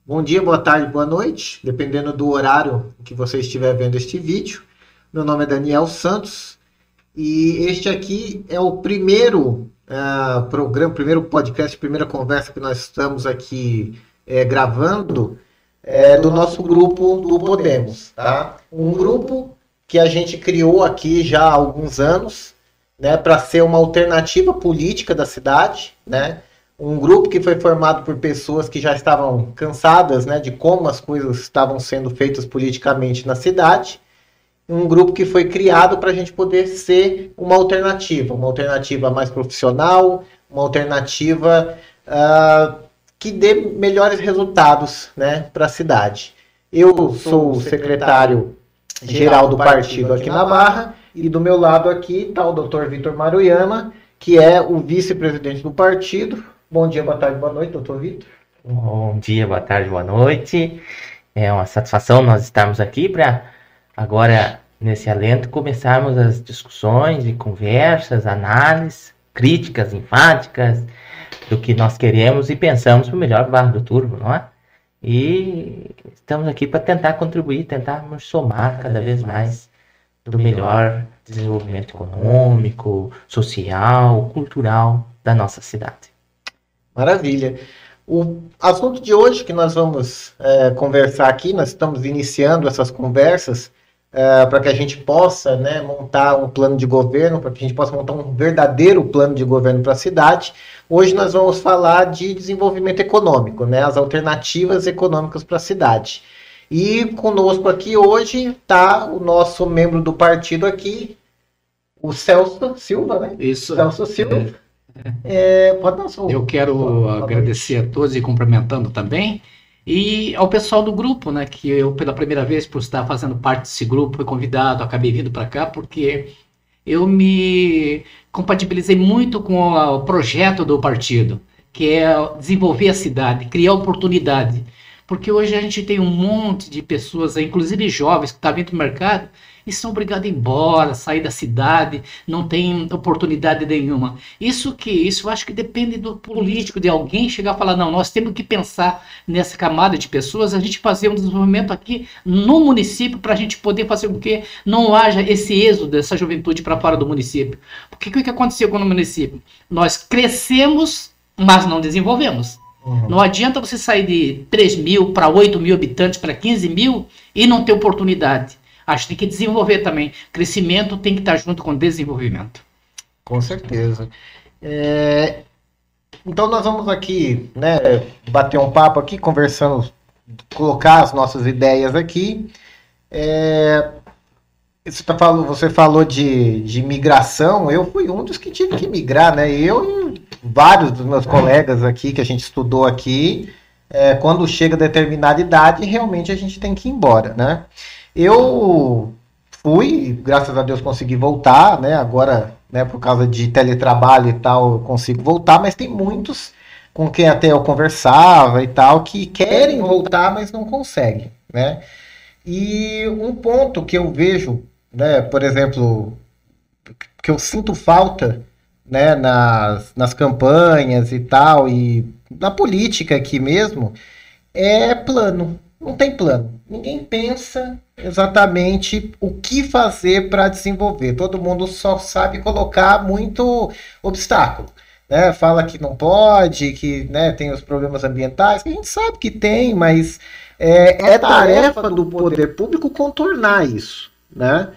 Bom dia, boa tarde, boa noite, dependendo do horário que você estiver vendo este vídeo. Meu nome é Daniel Santos e este aqui é o primeiro programa, primeiro podcast, primeira conversa que nós estamos aqui gravando do nosso grupo do Podemos, tá? Um grupo que a gente criou aqui já há alguns anos, né, para ser uma alternativa política da cidade, né? Um grupo que foi formado por pessoas que já estavam cansadas, né, de como as coisas estavam sendo feitas politicamente na cidade. Um grupo que foi criado para a gente poder ser uma alternativa mais profissional, uma alternativa que dê melhores resultados, né, para a cidade. Eu sou o secretário-geral do partido aqui na Barra e do meu lado aqui está o Dr. Vitor Maruyama, que é o vice-presidente do partido. Bom dia, boa tarde, boa noite, doutor Vitor. Bom dia, boa tarde, boa noite. É uma satisfação nós estarmos aqui para agora, nesse alento, começarmos as discussões e conversas, análises, críticas enfáticas do que nós queremos e pensamos para o melhor Barra do Turvo, não é? E estamos aqui para tentar contribuir, tentarmos somar cada vez mais do melhor desenvolvimento econômico, social, cultural da nossa cidade. Maravilha. O assunto de hoje que nós vamos conversar aqui, nós estamos iniciando essas conversas para que a gente possa, né, montar um plano de governo, para que a gente possa montar um verdadeiro plano de governo para a cidade. Hoje nós vamos falar de desenvolvimento econômico, né, as alternativas econômicas para a cidade. E conosco aqui hoje está o nosso membro do partido aqui, o Celso Silva, né? Isso. Celso Silva. Pode dar sua. Eu quero agradecer a todos e cumprimentando também. E ao pessoal do grupo, né? Que eu, pela primeira vez, por estar fazendo parte desse grupo, fui convidado, acabei vindo para cá, porque eu me compatibilizei muito com o projeto do partido, que é desenvolver a cidade, criar oportunidade. Porque hoje a gente tem um monte de pessoas, inclusive jovens, que estão vindo do mercado e são obrigados a ir embora, sair da cidade, não tem oportunidade nenhuma. Isso eu acho que depende do político, de alguém chegar e falar, não, nós temos que pensar nessa camada de pessoas, a gente fazer um desenvolvimento aqui no município para a gente poder fazer com que não haja esse êxodo dessa juventude para fora do município. Porque o que aconteceu com o município? Nós crescemos, mas não desenvolvemos. Não adianta você sair de 3 mil para 8 mil habitantes, para 15 mil e não ter oportunidade. Acho que tem que desenvolver também. Crescimento tem que estar junto com desenvolvimento. Com certeza. Então nós vamos aqui, né, bater um papo aqui, conversando, colocar as nossas ideias aqui. Você falou de migração, eu fui um dos que tive que migrar, né? Eu e vários dos meus colegas aqui, que a gente estudou aqui, quando chega a determinada idade, realmente a gente tem que ir embora, né? Eu fui, graças a Deus consegui voltar, né? Agora, né, por causa de teletrabalho e tal, eu consigo voltar, mas tem muitos com quem até eu conversava e tal, que querem voltar, mas não conseguem, né? E um ponto que eu vejo, né, por exemplo, que eu sinto falta, né, nas campanhas e tal, e na política aqui mesmo, é plano. Não tem plano. Ninguém pensa exatamente o que fazer para desenvolver. Todo mundo só sabe colocar muito obstáculo, né? Fala que não pode, que, né, tem os problemas ambientais, que a gente sabe que tem, mas é tarefa do poder público contornar isso, né?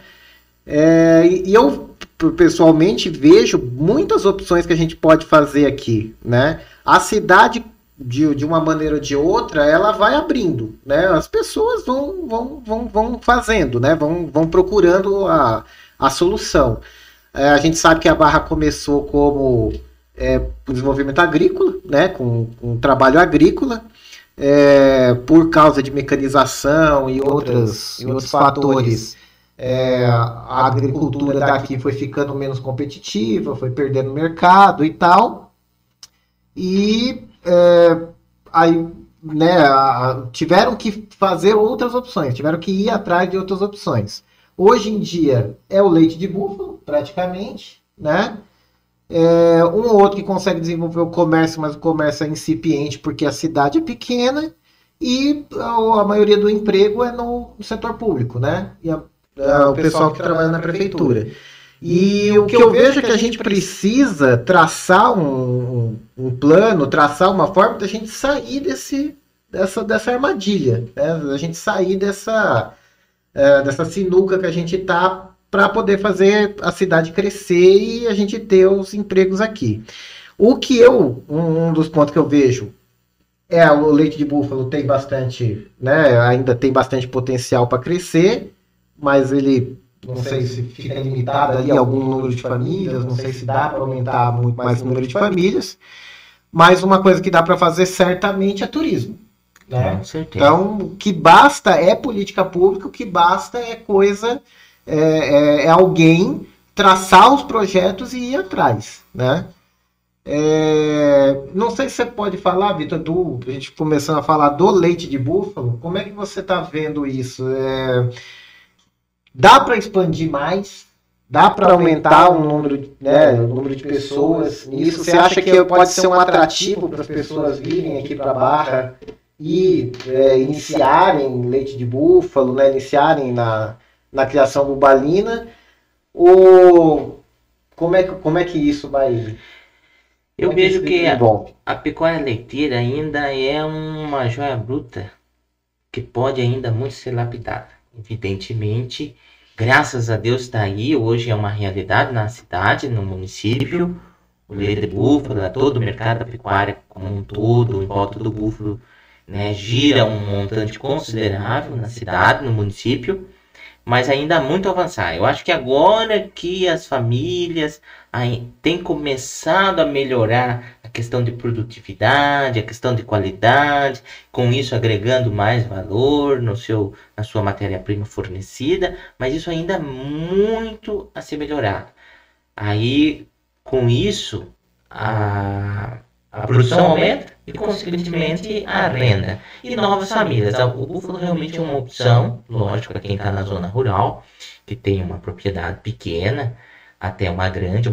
E eu pessoalmente vejo muitas opções que a gente pode fazer aqui, né? A cidade, de uma maneira ou de outra, ela vai abrindo, né? As pessoas vão fazendo, né? Vão procurando a solução. A gente sabe que a Barra começou como desenvolvimento agrícola, né? Com trabalho agrícola, por causa de mecanização e outros fatores. A agricultura daqui foi ficando menos competitiva, foi perdendo mercado e tal. E aí, né, tiveram que fazer outras opções, tiveram que ir atrás de outras opções. Hoje em dia é o leite de búfalo, praticamente, né? Um ou outro que consegue desenvolver o comércio, mas o comércio é incipiente porque a cidade é pequena. e a maioria do emprego é no setor público, né? E o pessoal que trabalha na prefeitura. E o que eu vejo é que a gente precisa traçar um plano, traçar uma forma da gente sair dessa armadilha, né? Da gente sair dessa sinuca que a gente tá para poder fazer a cidade crescer e a gente ter os empregos aqui. Um dos pontos que eu vejo o leite de búfalo tem bastante, né? Ainda tem bastante potencial para crescer, mas ele não sei se fica limitado ali a algum número de famílias, não sei se dá para aumentar muito mais o número de famílias, mas uma coisa que dá para fazer certamente é turismo. Né? Com certeza. Então, o que basta é política pública, o que basta é alguém traçar os projetos e ir atrás, né? Não sei se você pode falar, Vitor, a gente começando a falar do leite de búfalo, como é que você está vendo isso? Dá para expandir mais? Dá para aumentar o número de pessoas nisso? Você acha que pode ser um atrativo para as pessoas virem aqui para a Barra e iniciarem leite de búfalo, né? Iniciarem na criação bubalina? Ou como é que isso vai... Eu vejo que a pecuária leiteira ainda é uma joia bruta que pode ainda muito ser lapidada. Evidentemente, graças a Deus está aí, hoje é uma realidade na cidade, no município. O leite de búfalo, todo o mercado da pecuária como um todo, em volta do búfalo, né, gira um montante considerável na cidade, no município. Mas ainda há muito a avançar. Eu acho que agora que as famílias têm começado a melhorar a questão de produtividade, a questão de qualidade, com isso agregando mais valor na sua matéria-prima fornecida, mas isso ainda há muito a ser melhorado. Aí, com isso, a produção aumenta e, consequentemente, a renda. E novas famílias. O búfalo realmente é uma opção, lógico, para quem está na zona rural, que tem uma propriedade pequena, até uma grande,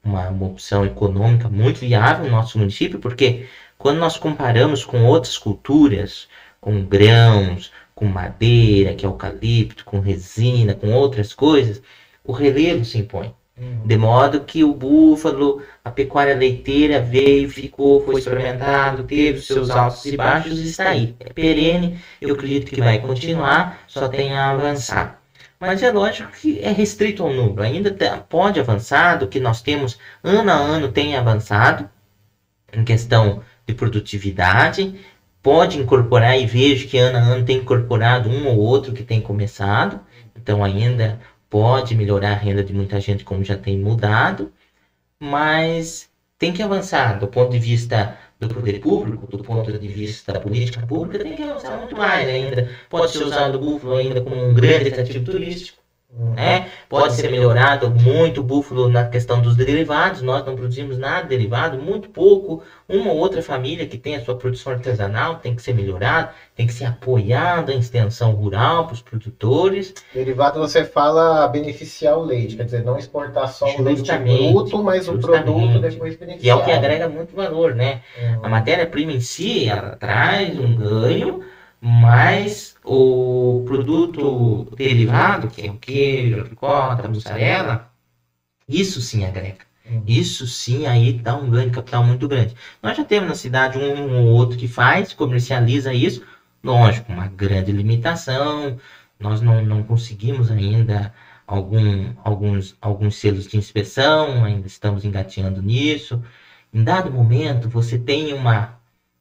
uma opção econômica muito viável no nosso município, porque quando nós comparamos com outras culturas, com grãos, com madeira, que é eucalipto, com resina, com outras coisas, o relevo se impõe. De modo que o búfalo, a pecuária leiteira veio, foi experimentado, teve os seus altos e baixos e está aí. É perene, eu acredito que vai continuar, só tem a avançar. Mas é lógico que é restrito ao número, ainda pode avançar, do que nós temos ano a ano tem avançado, em questão de produtividade, pode incorporar e vejo que ano a ano tem incorporado um ou outro que tem começado, então ainda... pode melhorar a renda de muita gente, como já tem mudado, mas tem que avançar do ponto de vista do poder público, do ponto de vista da política pública, tem que avançar muito mais ainda. Pode ser usado o búfalo ainda como um grande atrativo turístico, né? Pode ser melhorado muito o búfalo na questão dos derivados. Nós não produzimos nada de derivado, muito pouco. Uma ou outra família que tem a sua produção artesanal tem que ser melhorada, tem que ser apoiada a extensão rural para os produtores. Derivado você fala beneficiar o leite, quer dizer, não exportar só o leite bruto, mas o produto depois beneficiar. E é o que agrega muito valor, né? A matéria-prima em si, ela traz um ganho, mas o produto derivado, que é o queijo, a ricota, a mussarela, isso sim agrega. Isso sim aí dá um ganho de capital muito grande. Nós já temos na cidade um ou outro que comercializa isso, lógico, uma grande limitação. Nós não conseguimos ainda alguns selos de inspeção, ainda estamos engateando nisso. Em dado momento, você tem uma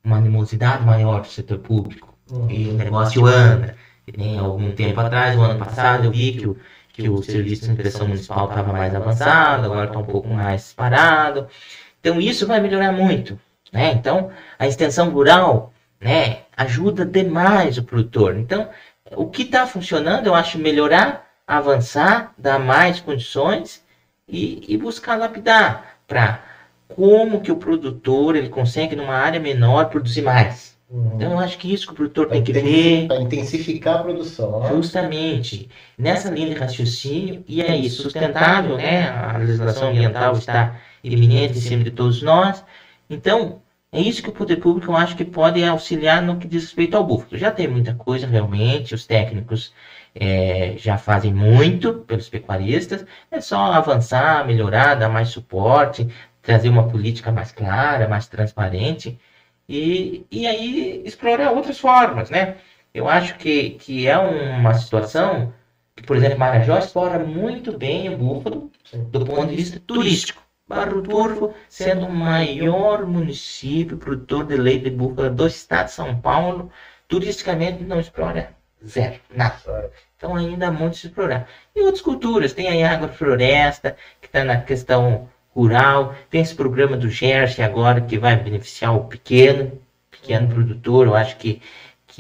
animosidade maior do setor público. E o negócio anda. E algum tempo atrás, o ano passado, eu vi que o serviço de inspeção municipal estava mais avançado, agora está um pouco mais parado. Então, isso vai melhorar muito, né? Então, a extensão rural, né, ajuda demais o produtor. Então, o que está funcionando, eu acho melhorar, avançar, dar mais condições e buscar lapidar para como que o produtor ele consegue, numa área menor, produzir mais. Então, eu acho que isso que o produtor tem que ver. Para intensificar a produção. Né? Justamente. Nessa linha de raciocínio, e é isso, sustentável, né? A legislação ambiental está iminente em cima de todos nós. Então, É isso que o poder público eu acho que pode auxiliar no que diz respeito ao búfalo. Já tem muita coisa realmente, os técnicos já fazem muito pelos pecuaristas, é só avançar, melhorar, dar mais suporte, trazer uma política mais clara, mais transparente e aí explorar outras formas, né? Eu acho que é uma situação que, por exemplo, Marajó explora muito bem o búfalo do ponto de vista turístico. Barro do Turvo sendo o maior município produtor de leite de búfala do estado de São Paulo, turisticamente não explora zero, nada. Então ainda há muito a se explorar. E outras culturas, tem aí a agrofloresta, que está na questão rural, tem esse programa do GERSE agora, que vai beneficiar o pequeno produtor. Eu acho que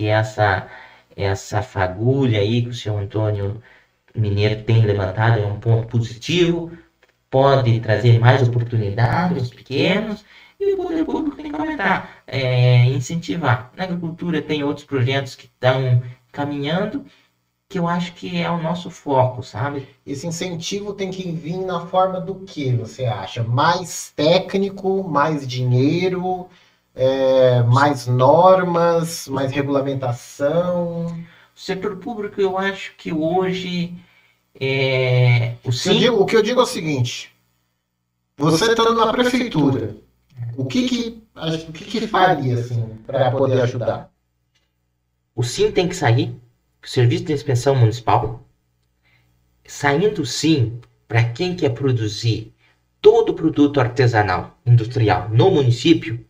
essa fagulha aí que o senhor Antônio Mineiro tem levantado é um ponto positivo, pode trazer mais oportunidades aos pequenos, e o poder público tem que aumentar, incentivar. Na agricultura tem outros projetos que estão caminhando, que eu acho que é o nosso foco, sabe? Esse incentivo tem que vir na forma do que você acha? Mais técnico, mais dinheiro, mais normas, mais regulamentação? O setor público, eu acho que hoje o que eu digo é o seguinte: você estando na prefeitura, o que faria assim, para poder ajudar? O SIM tem que sair, o Serviço de Inspeção Municipal. Saindo o SIM, para quem quer produzir todo produto artesanal, industrial no município,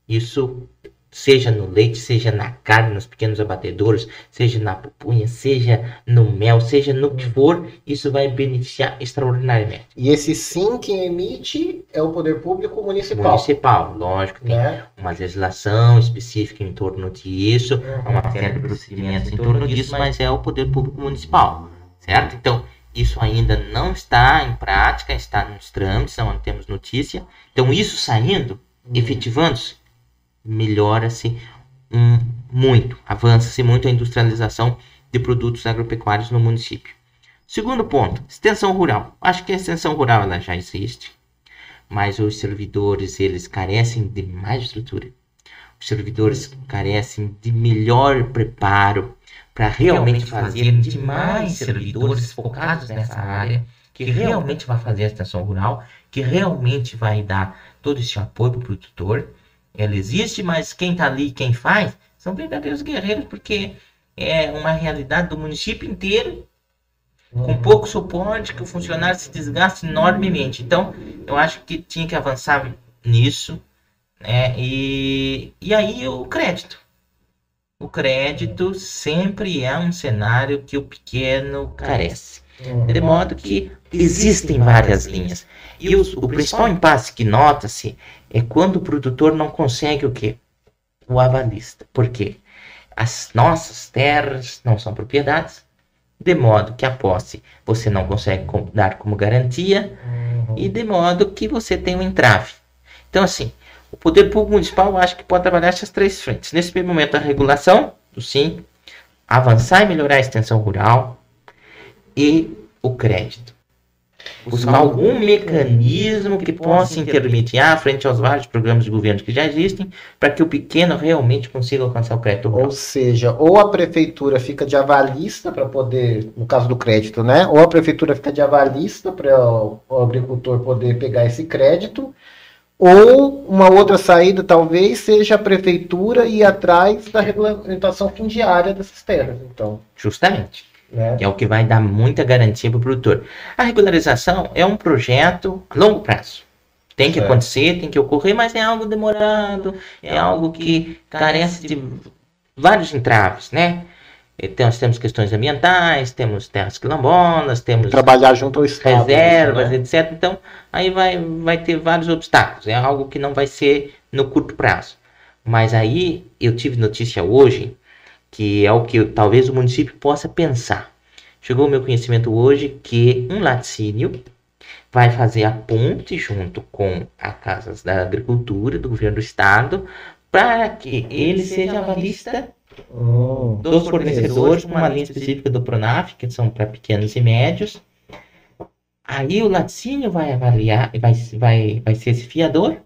isso seja no leite, seja na carne, nos pequenos abatedouros, seja na pupunha, seja no mel, seja no que for, isso vai beneficiar extraordinariamente. E esse sim quem emite é o poder público municipal. Municipal, lógico, tem uma legislação específica em torno disso, uma série de procedimentos em torno disso, mas é o poder público municipal, certo? Então, isso ainda não está em prática, está nos trâmites, não temos notícia. Então, isso saindo, efetivando-se, melhora-se muito, avança-se muito a industrialização de produtos agropecuários no município. Segundo ponto, extensão rural. Acho que a extensão rural ela já existe, mas os servidores eles carecem de mais estrutura. Os servidores carecem de melhor preparo para realmente fazer de mais servidores focados nessa área, que realmente vai fazer a extensão rural, que realmente vai dar todo esse apoio para o produtor. Ela existe, mas quem está ali, quem faz, são verdadeiros guerreiros, porque é uma realidade do município inteiro, com pouco suporte, que o funcionário se desgasta enormemente. Então, eu acho que tinha que avançar nisso, né? E aí o crédito. O crédito sempre é um cenário que o pequeno carece. De modo que existem várias linhas. E o principal impasse que nota-se é quando o produtor não consegue o quê? O avalista. Por quê? As nossas terras não são propriedades, de modo que a posse você não consegue dar como garantia, e de modo que você tem um entrave. Então, assim, o poder público municipal eu acho que pode trabalhar essas três frentes. Nesse primeiro momento, a regulação do SIM, avançar e melhorar a extensão rural e o crédito. Buscar algum mecanismo que possa intermediar frente aos vários programas de governo que já existem, para que o pequeno realmente consiga alcançar o crédito rural. Ou seja, ou a prefeitura fica de avalista para poder, no caso do crédito, né? Ou a prefeitura fica de avalista para o agricultor poder pegar esse crédito, ou uma outra saída talvez seja a prefeitura ir atrás da regulamentação fundiária dessas terras. Então, justamente. Que é o que vai dar muita garantia para o produtor. A regularização é um projeto a longo prazo. Tem que acontecer, tem que ocorrer, mas é algo demorado, é algo que carece de vários entraves, né? Então, nós temos questões ambientais, temos terras quilombolas, temos trabalhar junto ao Estado, reservas, né? Etc. Então, aí vai ter vários obstáculos. É algo que não vai ser no curto prazo. Mas aí, eu tive notícia hoje, que é o que talvez o município possa pensar. Chegou ao meu conhecimento hoje que um laticínio vai fazer a ponte junto com as casas da agricultura, do governo do estado, para que ele seja avalista dos fornecedores, com uma linha específica do Pronaf, que são para pequenos e médios. Aí o laticínio vai avaliar, vai ser esse fiador,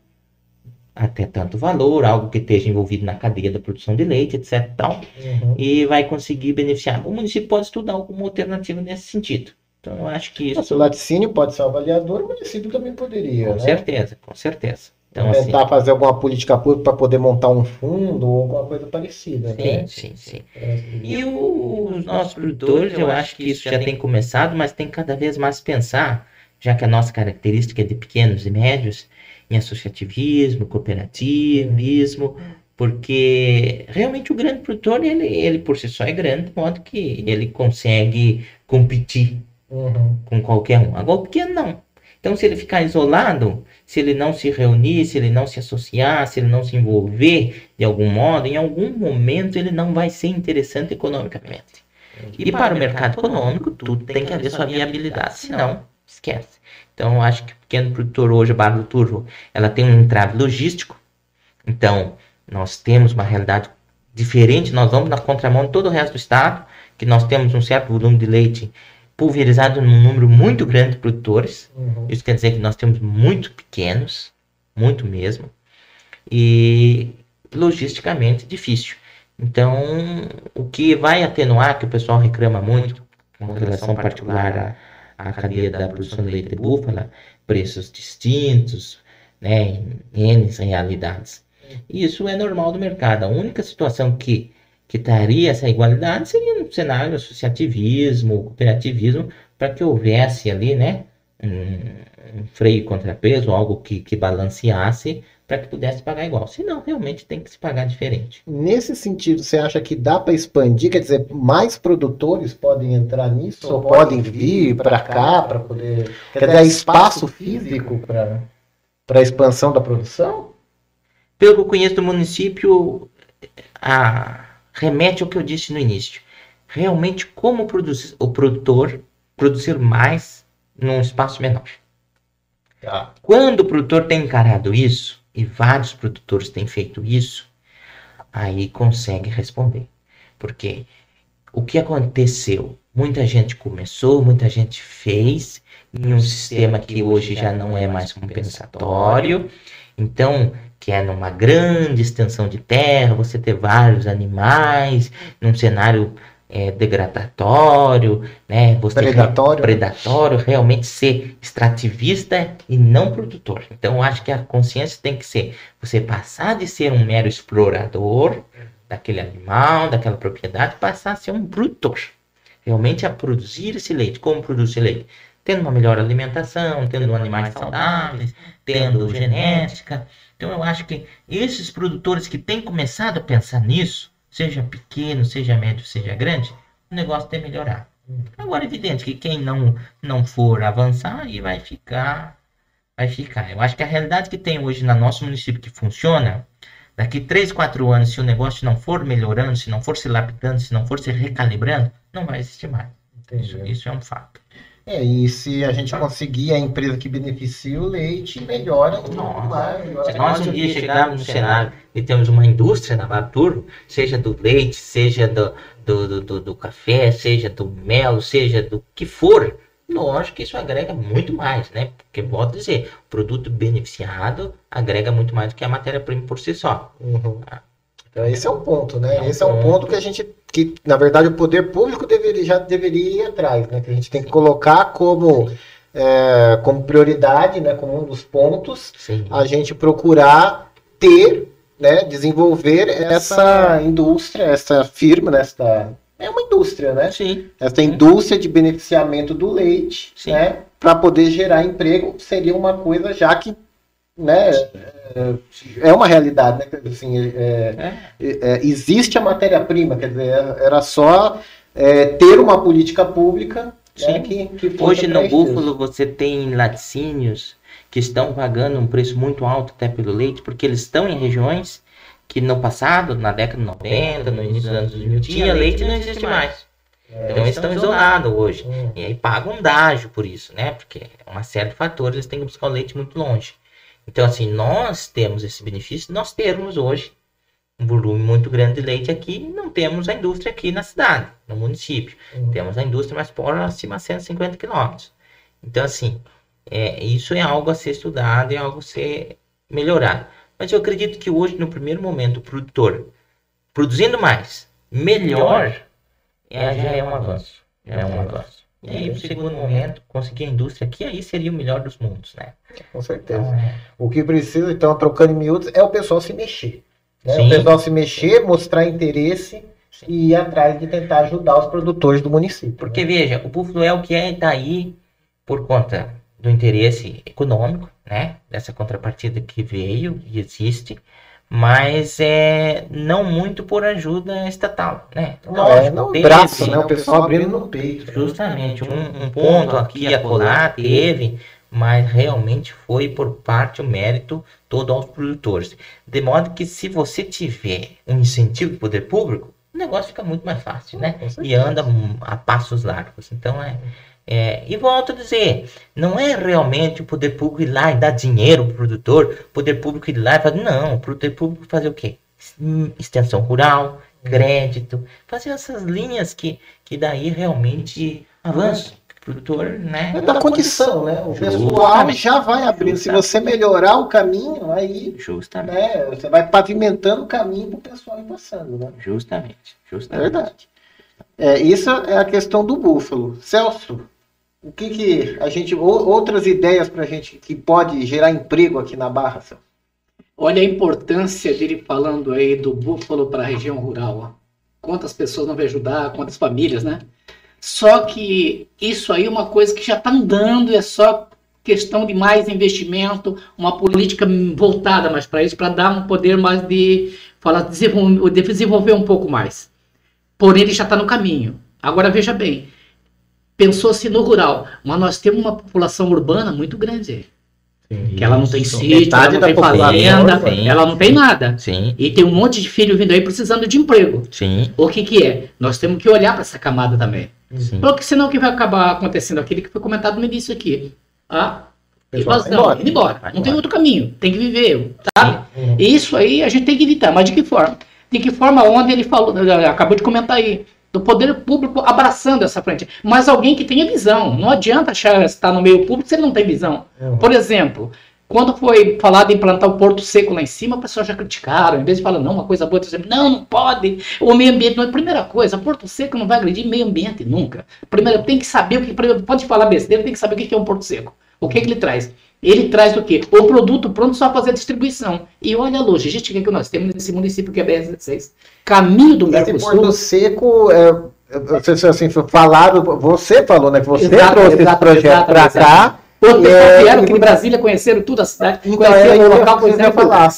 até tanto valor, algo que esteja envolvido na cadeia da produção de leite, etc. Tal, e vai conseguir beneficiar. O município pode estudar alguma alternativa nesse sentido. Então, eu acho que isso... Se o laticínio pode ser um avaliador, o município também poderia, Com né? certeza, com certeza. Então, tentar fazer alguma política pública para poder montar um fundo ou alguma coisa parecida, né? Sim. E os nossos produtores, eu acho que isso já tem começado, mas tem cada vez mais pensar, já que a nossa característica é de pequenos e médios, em associativismo, cooperativismo, porque realmente o grande produtor, ele por si só é grande, de modo que ele consegue competir com qualquer um. Agora o pequeno não. Então, se ele ficar isolado, se ele não se reunir, se ele não se associar, se ele não se envolver de algum modo, em algum momento ele não vai ser interessante economicamente. E para o mercado econômico, tudo tem que haver sua viabilidade, senão, esquece. Então, eu acho que o pequeno produtor hoje, a Barra do Turvo, ela tem um entrave logístico. Então, nós temos uma realidade diferente, nós vamos na contramão de todo o resto do estado, que nós temos um certo volume de leite pulverizado num número muito grande de produtores. Isso quer dizer que nós temos muito pequenos, muito mesmo, e logisticamente difícil. Então, o que vai atenuar, que o pessoal reclama muito, com relação particular à cadeia da produção de leite de búfala, preços distintos, né, em N realidades. Isso é normal do mercado. A única situação que traria essa igualdade seria um cenário associativismo, cooperativismo, para que houvesse ali, né, um freio e contrapeso, algo que balanceasse, para que pudesse pagar igual. Senão, realmente tem que se pagar diferente. Nesse sentido, você acha que dá para expandir? Quer dizer, mais produtores podem entrar nisso? Ou podem vir para cá para poder... Quer dizer, espaço físico para a expansão da produção? Pelo que eu conheço do município, remete ao que eu disse no início. Realmente, como o produtor produzir mais num espaço menor. Quando o produtor tem encarado isso, e vários produtores têm feito isso, aí consegue responder. Porque o que aconteceu? Muita gente começou, muita gente fez, em um sistema que hoje já não é mais compensatório. Então, que é numa grande extensão de terra, você ter vários animais, num cenário degradatório, né? Você predatório, realmente ser extrativista e não produtor. Então, eu acho que a consciência tem que ser você passar de ser um mero explorador daquele animal, daquela propriedade, passar a ser um produtor. Realmente a produzir esse leite. Como produzir leite? Tendo uma melhor alimentação, tendo animais saudáveis, tendo genética. Então eu acho que esses produtores que têm começado a pensar nisso, seja pequeno, seja médio, seja grande, o negócio tem que melhorar. Agora é evidente que quem não for avançar, aí vai ficar. Eu acho que a realidade que tem hoje no nosso município que funciona, daqui 3, 4 anos, se o negócio não for melhorando, se não for se lapidando, se não for se recalibrando, não vai existir mais. Isso é um fato. E se a gente conseguir a empresa que beneficia o leite, melhora. Se nós um dia chegarmos no cenário e temos uma indústria na Barra do Turvo, seja do leite, seja do café, seja do mel, seja do que for, lógico que isso agrega muito mais, né? Porque, volto a dizer, o produto beneficiado agrega muito mais do que a matéria-prima por si só. Então, esse é um ponto, né? Esse é um ponto que na verdade, o poder público já deveria ir atrás, né? Que a gente tem que colocar como prioridade, né? Como um dos pontos, a gente procurar ter, né? Desenvolver essa indústria, essa firma, né? É uma indústria, né? Sim. Essa indústria de beneficiamento do leite, né? Para poder gerar emprego, seria uma coisa já que, né, é uma realidade, né? Assim, existe a matéria-prima, quer dizer, era só ter uma política pública, né, que hoje no búfalo você tem laticínios que estão pagando um preço muito alto até pelo leite, porque eles estão em regiões que no passado, na década de 90, no início dos anos 2000, tinha leite e não existe mais. Então eles estão isolados hoje. E aí pagam um dágio por isso, né? Porque é uma série de fatores, eles têm que buscar o leite muito longe. Então, assim, nós temos esse benefício, nós termos hoje um volume muito grande de leite aqui, e não temos a indústria aqui na cidade, no município. Temos a indústria mais próxima a 150 quilômetros. Então, assim, isso é algo a ser estudado, é algo a ser melhorado. Mas eu acredito que hoje, no primeiro momento, o produtor produzindo mais, melhor, já é um avanço. Já é um avanço. E aí, no segundo momento, conseguir a indústria, que aí seria o melhor dos mundos, né? Com certeza. Então, O que precisa, então, trocando em miúdos, é o pessoal se mexer. Né? Sim. O pessoal se mexer, mostrar interesse e ir atrás de tentar ajudar os produtores do município. Porque, veja, o Búfalo é o que está aí por conta do interesse econômico, né? Dessa contrapartida que veio e existe, mas não muito por ajuda estatal, né? Não braço, né? O pessoal abrindo no peito. Justamente, um ponto aqui e acolá teve, mas realmente foi por parte o mérito todo aos produtores. De modo que se você tiver um incentivo do poder público, o negócio fica muito mais fácil, né? E anda a passos largos. Então, e volto a dizer, não é realmente o poder público ir lá e dar dinheiro para o produtor, o poder público ir lá e fazer, não, o poder público fazer o quê? Extensão rural, crédito, fazer essas linhas que daí realmente avançam. O produtor, né? É da condição, né? O pessoal já vai abrindo. Se você melhorar o caminho, aí né, você vai pavimentando o caminho para o pessoal ir passando, né? Justamente. É verdade. Isso é a questão do búfalo. Celso, o que a gente. Outras ideias para a gente que pode gerar emprego aqui na Barra, Celso? Olha a importância dele falando aí do búfalo para a região rural. Ó. Quantas pessoas não vai ajudar, quantas famílias, né? Só que isso aí é uma coisa que já está andando, é só questão de mais investimento, uma política voltada mais para isso, para dar um poder mais de desenvolver um pouco mais. Porém, ele já está no caminho. Agora, veja bem, pensou-se no rural, mas nós temos uma população urbana muito grande. Sim, que ela não tem sítio, ela não tem fazenda, ela não tem nada. Sim. E tem um monte de filho vindo aí precisando de emprego. Sim. O que é? Nós temos que olhar para essa camada também. Sim. Porque senão o que vai acabar acontecendo? Aquilo que foi comentado no início aqui. Evasão, indo embora. Não tem outro caminho. Tem que viver, tá? E isso aí a gente tem que evitar. Mas de que forma? De que forma onde ele falou, acabou de comentar aí, do poder público abraçando essa frente. Mas alguém que tenha visão. Não adianta achar estar no meio público se ele não tem visão. Por exemplo, quando foi falado em implantar o Porto Seco lá em cima, o pessoal já criticaram. Em vez de falar, não, uma coisa boa, não pode. O meio ambiente não é a primeira coisa. Porto Seco não vai agredir meio ambiente nunca. Primeiro, tem que saber o que... Pode falar besteira, tem que saber o que é um Porto Seco. O que ele traz? Ele traz o quê? O produto pronto só fazer a distribuição. E olha a logística que nós temos nesse município que é BR-16. Caminho do Mercosul. Esse Porto Seco, assim, você falou, né? Que você trouxe esse projeto para cá. Vieram que em Brasília conheceram tudo a cidade, conheceram o local,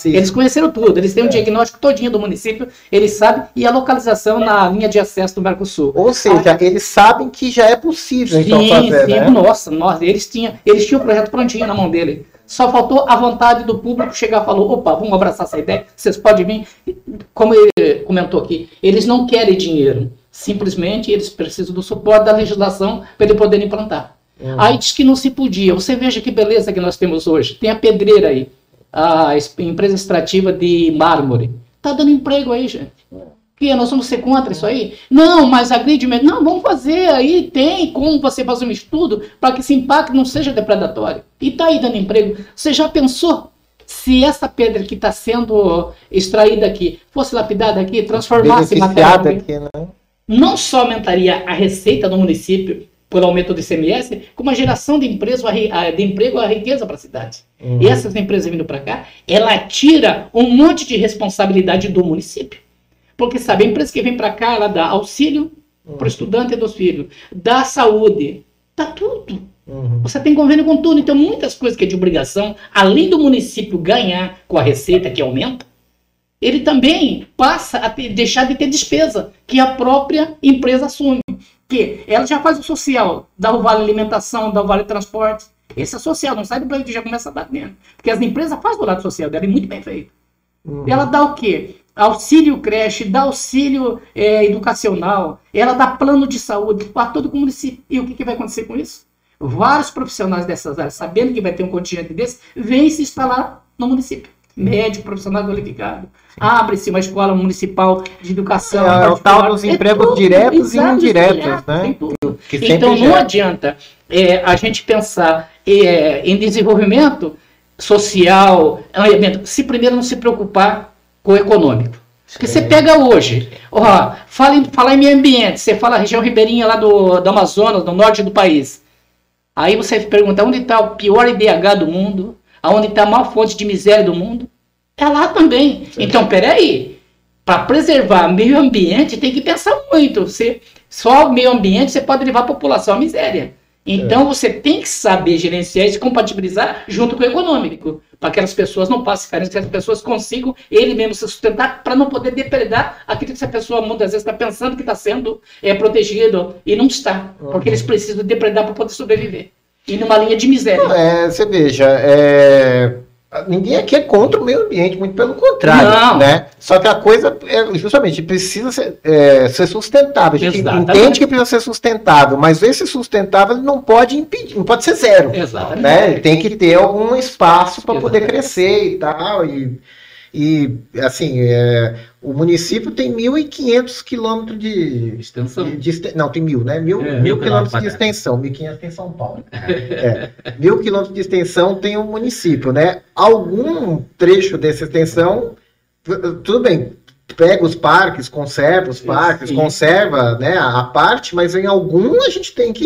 eles conheceram tudo, eles têm um diagnóstico todinho do município, eles sabem, e a localização na linha de acesso do Mercosul. Ou seja, eles sabem que já é possível então fazer, né? Nossa, eles tinham o projeto prontinho na mão dele. Só faltou a vontade do público chegar e falou, opa, vamos abraçar essa ideia, vocês podem vir. Como ele comentou aqui, eles não querem dinheiro, simplesmente eles precisam do suporte da legislação para ele poder implantar. Aí diz que não se podia. Você veja que beleza que nós temos hoje. Tem a pedreira aí, a empresa extrativa de mármore. Tá dando emprego aí, gente. Que nós vamos ser contra isso aí? Não, mas agride mesmo. Não, vamos fazer aí. Tem como você fazer um estudo para que esse impacto não seja depredatório. E tá aí dando emprego. Você já pensou se essa pedra que está sendo extraída aqui fosse lapidada aqui, transformasse em matéria aqui, né? Não só aumentaria a receita do município por aumento do ICMS, como a geração de emprego, a riqueza para a cidade. E essas empresas vindo para cá, ela tira um monte de responsabilidade do município. Porque, sabe, a empresa que vem para cá, ela dá auxílio para o estudante e dos filhos, dá saúde, dá tudo. Você tem convênio com tudo. Então, muitas coisas que é de obrigação, além do município ganhar com a receita que aumenta, ele também passa a deixar de ter despesa, que a própria empresa assume. Que ela já faz o social, dá o vale alimentação, dá o vale transporte. Esse é social, não sai do Brasil, já começa a dar dentro. Porque as empresas fazem o lado social dela, é muito bem feito. Ela dá o quê? Auxílio creche, dá auxílio educacional, ela dá plano de saúde para todo o município. E o que vai acontecer com isso? Vários profissionais dessas áreas, sabendo que vai ter um contingente desse, vêm se instalar no município. Médico, profissional qualificado. Abre-se uma escola municipal de educação. É o tal dos empregos diretos e indiretos, né? Então não adianta a gente pensar em desenvolvimento social, se primeiro não se preocupar com o econômico. Porque você pega hoje, fala em meio ambiente, você fala a região ribeirinha lá do Amazonas, do norte do país. Aí você pergunta onde está o pior IDH do mundo, aonde está a maior fonte de miséria do mundo, é lá também. Sim. Então, peraí, para preservar o meio ambiente tem que pensar muito. Só o meio ambiente você pode levar a população à miséria. Então você tem que saber gerenciar e se compatibilizar junto com o econômico, para que as pessoas não passem carência, que as pessoas consigam ele mesmo se sustentar, para não poder depredar aquilo que essa pessoa muitas vezes está pensando que está sendo protegido e não está, porque eles precisam depredar para poder sobreviver. E numa linha de miséria. Você veja, ninguém aqui é contra o meio ambiente, muito pelo contrário, não. Né? Só que a coisa justamente precisa ser sustentável. A gente entende que precisa ser sustentável, mas esse sustentável não pode impedir, não pode ser zero. Exatamente. Né? Tem que ter algum espaço para poder crescer e tal. E assim, o município tem 1.500 quilômetros de extensão. Não, tem 1.000, né? 1.000 quilômetros de extensão. 1.500 tem São Paulo. 1.000 quilômetros de extensão tem o município, né? Algum trecho dessa extensão, tudo bem, pega os parques, conserva os parques, conserva, né, a parte, mas em algum a gente tem que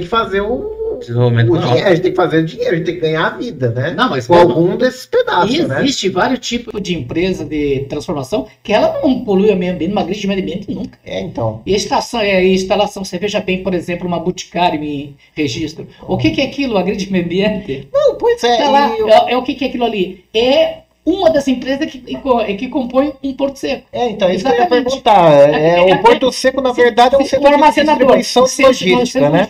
fazer dinheiro, a gente tem que fazer o dinheiro, a gente tem que ganhar a vida, né? Não, mas com algum desses pedaços, existe vários tipos de empresa de transformação que ela não polui o meio ambiente, uma grande de meio ambiente nunca. Então. E instalação, você veja bem, por exemplo, uma Boticário em registro. O que é aquilo, a grande de meio ambiente? Não, pois é. Tá lá, o que é aquilo ali? É uma das empresas que compõe um Porto Seco. Então, isso que eu ia perguntar. O Porto Seco, na verdade, é um setor de distribuição logística, né?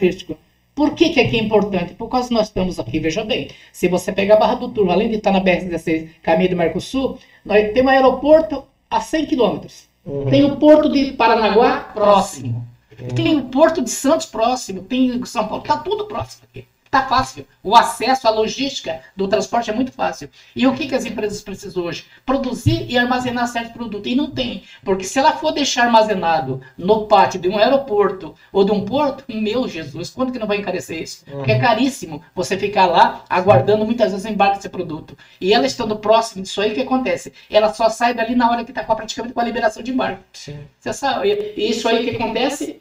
Por que aqui é importante? Por causa que nós estamos aqui, veja bem, se você pegar a Barra do Turvo, além de estar na BR-16, caminho do Mercosul, nós temos um aeroporto a 100 quilômetros. Tem o Porto de Paranaguá próximo. Tem o Porto de Santos próximo. Tem São Paulo, está tudo próximo aqui. Está fácil. O acesso à logística do transporte é muito fácil. E o que as empresas precisam hoje? Produzir e armazenar certo produto. E não tem. Porque se ela for deixar armazenado no pátio de um aeroporto ou de um porto, meu Jesus, quanto que não vai encarecer isso? Porque é caríssimo você ficar lá aguardando muitas vezes o embarque desse produto. E ela estando próximo disso aí, o que acontece? Ela só sai dali na hora que está praticamente com a liberação de embarque. Sim. Você sabe? E isso aí que acontece...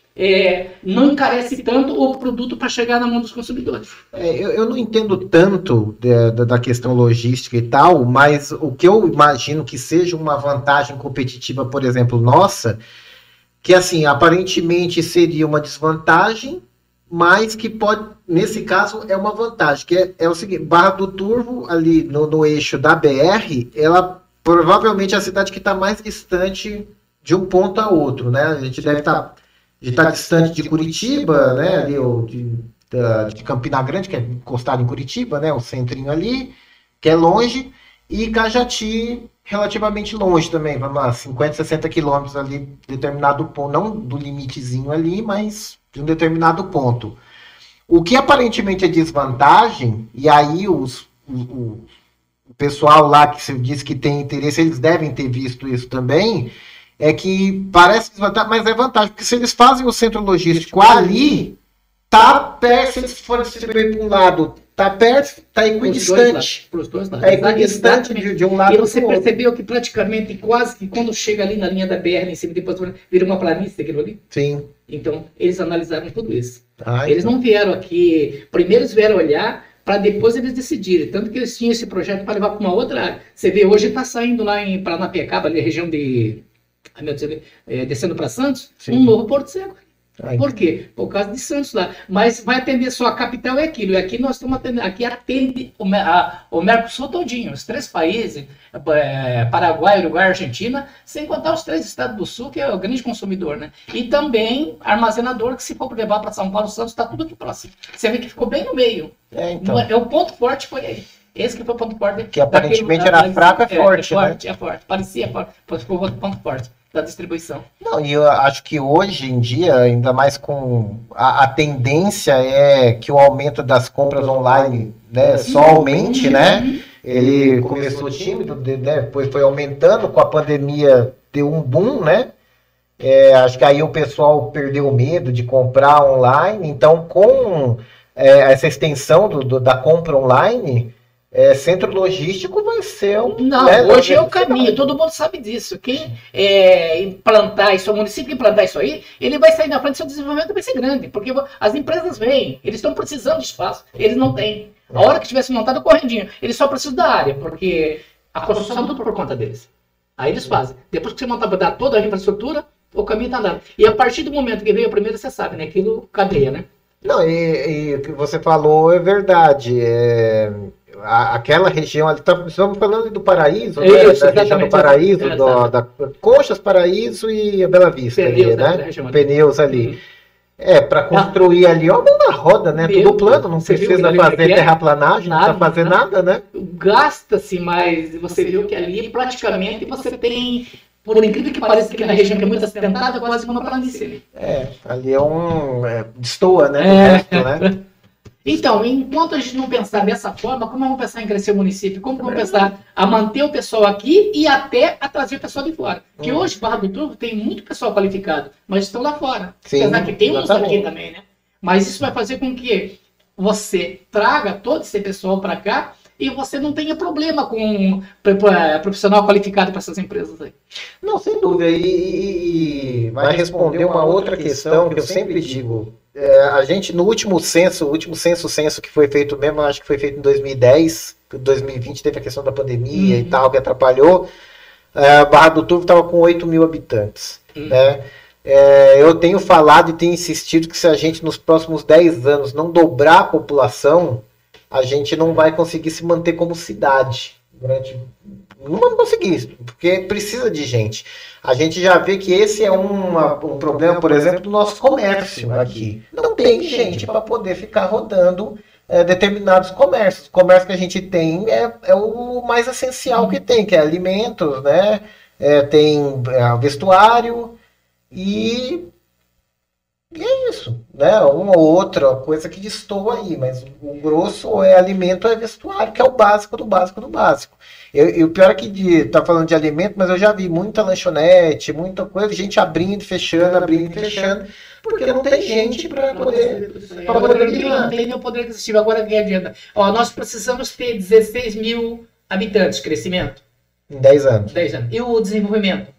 não encarece tanto o produto para chegar na mão dos consumidores. Eu não entendo tanto da questão logística e tal, mas o que eu imagino que seja uma vantagem competitiva, por exemplo, nossa, que assim, aparentemente seria uma desvantagem, mas que pode, nesse caso, é uma vantagem, que é o seguinte, Barra do Turvo, ali no eixo da BR, ela provavelmente é a cidade que está mais distante de um ponto a outro, né? A gente deve estar distante de Curitiba, né, ali, de Campina Grande, que é encostado em Curitiba, né, o centrinho ali, que é longe, e Cajati, relativamente longe também, vamos lá, 50, 60 quilômetros ali, determinado ponto, não do limitezinho ali, mas de um determinado ponto. O que aparentemente é desvantagem, e aí o pessoal lá que você disse que tem interesse, eles devem ter visto isso também, é que parece desvantagem, mas é vantagem, porque se eles fazem o centro logístico ali, tá perto, se eles forem distribuir para um lado, tá perto, tá equidistante. Tá equidistante de um lado. E você percebeu que praticamente, quase que quando chega ali na linha da BR, em cima, depois vira uma planície aquilo ali? Sim. Então, eles analisaram tudo isso. Eles não vieram aqui, primeiro eles vieram olhar, para depois eles decidirem. Tanto que eles tinham esse projeto para levar para uma outra área. Você vê, hoje está saindo lá em Paranapiacaba, ali, região de... descendo para Santos, sim, um novo Porto Seco. Por quê? Por causa de Santos lá. Mas vai atender só a capital é aquilo. E aqui nós estamos atendendo. Aqui atende o Mercosul todinho. Os 3 países, Paraguai, Uruguai, Argentina, sem contar os 3 estados do Sul, que é o grande consumidor, né? E também armazenador, que se for levar para São Paulo, Santos, está tudo aqui próximo. Você vê que ficou bem no meio. Então. O ponto forte foi aí. Esse que foi o ponto forte. Que aparentemente era fraco, forte, né? É forte. Parecia forte. Foi o ponto forte da distribuição. Não, e eu acho que hoje em dia, ainda mais com a tendência é que o aumento das compras online, né, só aumente, né? Ele começou tímido, depois foi aumentando, com a pandemia deu um boom, né? Acho que aí o pessoal perdeu o medo de comprar online, então com essa extensão da compra online, centro logístico vai ser um... Não, né, hoje é o caminho, todo mundo sabe disso. Quem implantar isso, o município implantar isso aí, ele vai sair na frente, seu desenvolvimento vai ser grande, porque as empresas vêm, eles estão precisando de espaço, eles não têm. A hora que tivesse montado correndinho, eles só precisam da área, porque a construção é tudo por conta deles. Aí eles fazem. Depois que você montar dar toda a infraestrutura, o caminho está andando. E a partir do momento que veio a primeira, você sabe, né? Aquilo cadeia, né? Não, e o que você falou é verdade. Aquela região ali, estamos falando do Paraíso, né? Isso, Da região do Paraíso, da Conchas, Paraíso e a Bela Vista, Pneus, ali, né? Pneus ali. Para construir ali, ó, mão na roda, né? Tudo plano, não precisa fazer terraplanagem, não precisa fazer nada, né? Gasta-se, mas você viu que ali praticamente você tem, por incrível que pareça, aqui na região que é muito acidentada, quase uma planície. Ali destoa, né? Do resto, né? Então, enquanto a gente não pensar dessa forma, como vamos pensar em crescer o município? Como vamos pensar a manter o pessoal aqui e até a trazer o pessoal de fora? Porque hoje, Barra do Turvo tem muito pessoal qualificado, mas estão lá fora. Sim, apesar que tem uns aqui também, né? Mas isso vai fazer com que você traga todo esse pessoal para cá e você não tenha problema com profissional qualificado para essas empresas aí. Não, sem dúvida. E vai responder uma outra questão que eu sempre digo. A gente, no último censo que foi feito mesmo, acho que foi feito em 2010, 2020 teve a questão da pandemia e tal, que atrapalhou, Barra do Turvo estava com 8 mil habitantes. Né? Eu tenho falado e tenho insistido que se a gente nos próximos 10 anos não dobrar a população, a gente não vai conseguir se manter como cidade. Não vamos conseguir, porque precisa de gente. A gente já vê que esse é um problema, por exemplo, do nosso comércio aqui. Não tem gente para poder ficar rodando determinados comércios. O comércio que a gente tem é o mais essencial que tem, que é alimentos, né? Tem vestuário e é isso, né? Uma ou outra coisa que destoa aí, mas o grosso é alimento, é vestuário, que é o básico do básico do básico. E o pior é que tá falando de alimento, mas eu já vi muita lanchonete, muita coisa, gente abrindo e fechando, porque não tem gente para poder não tem nem o poder aquisitivo. Agora que adianta. Nós precisamos ter 16 mil habitantes, crescimento. Em 10 anos. 10 anos. E o desenvolvimento?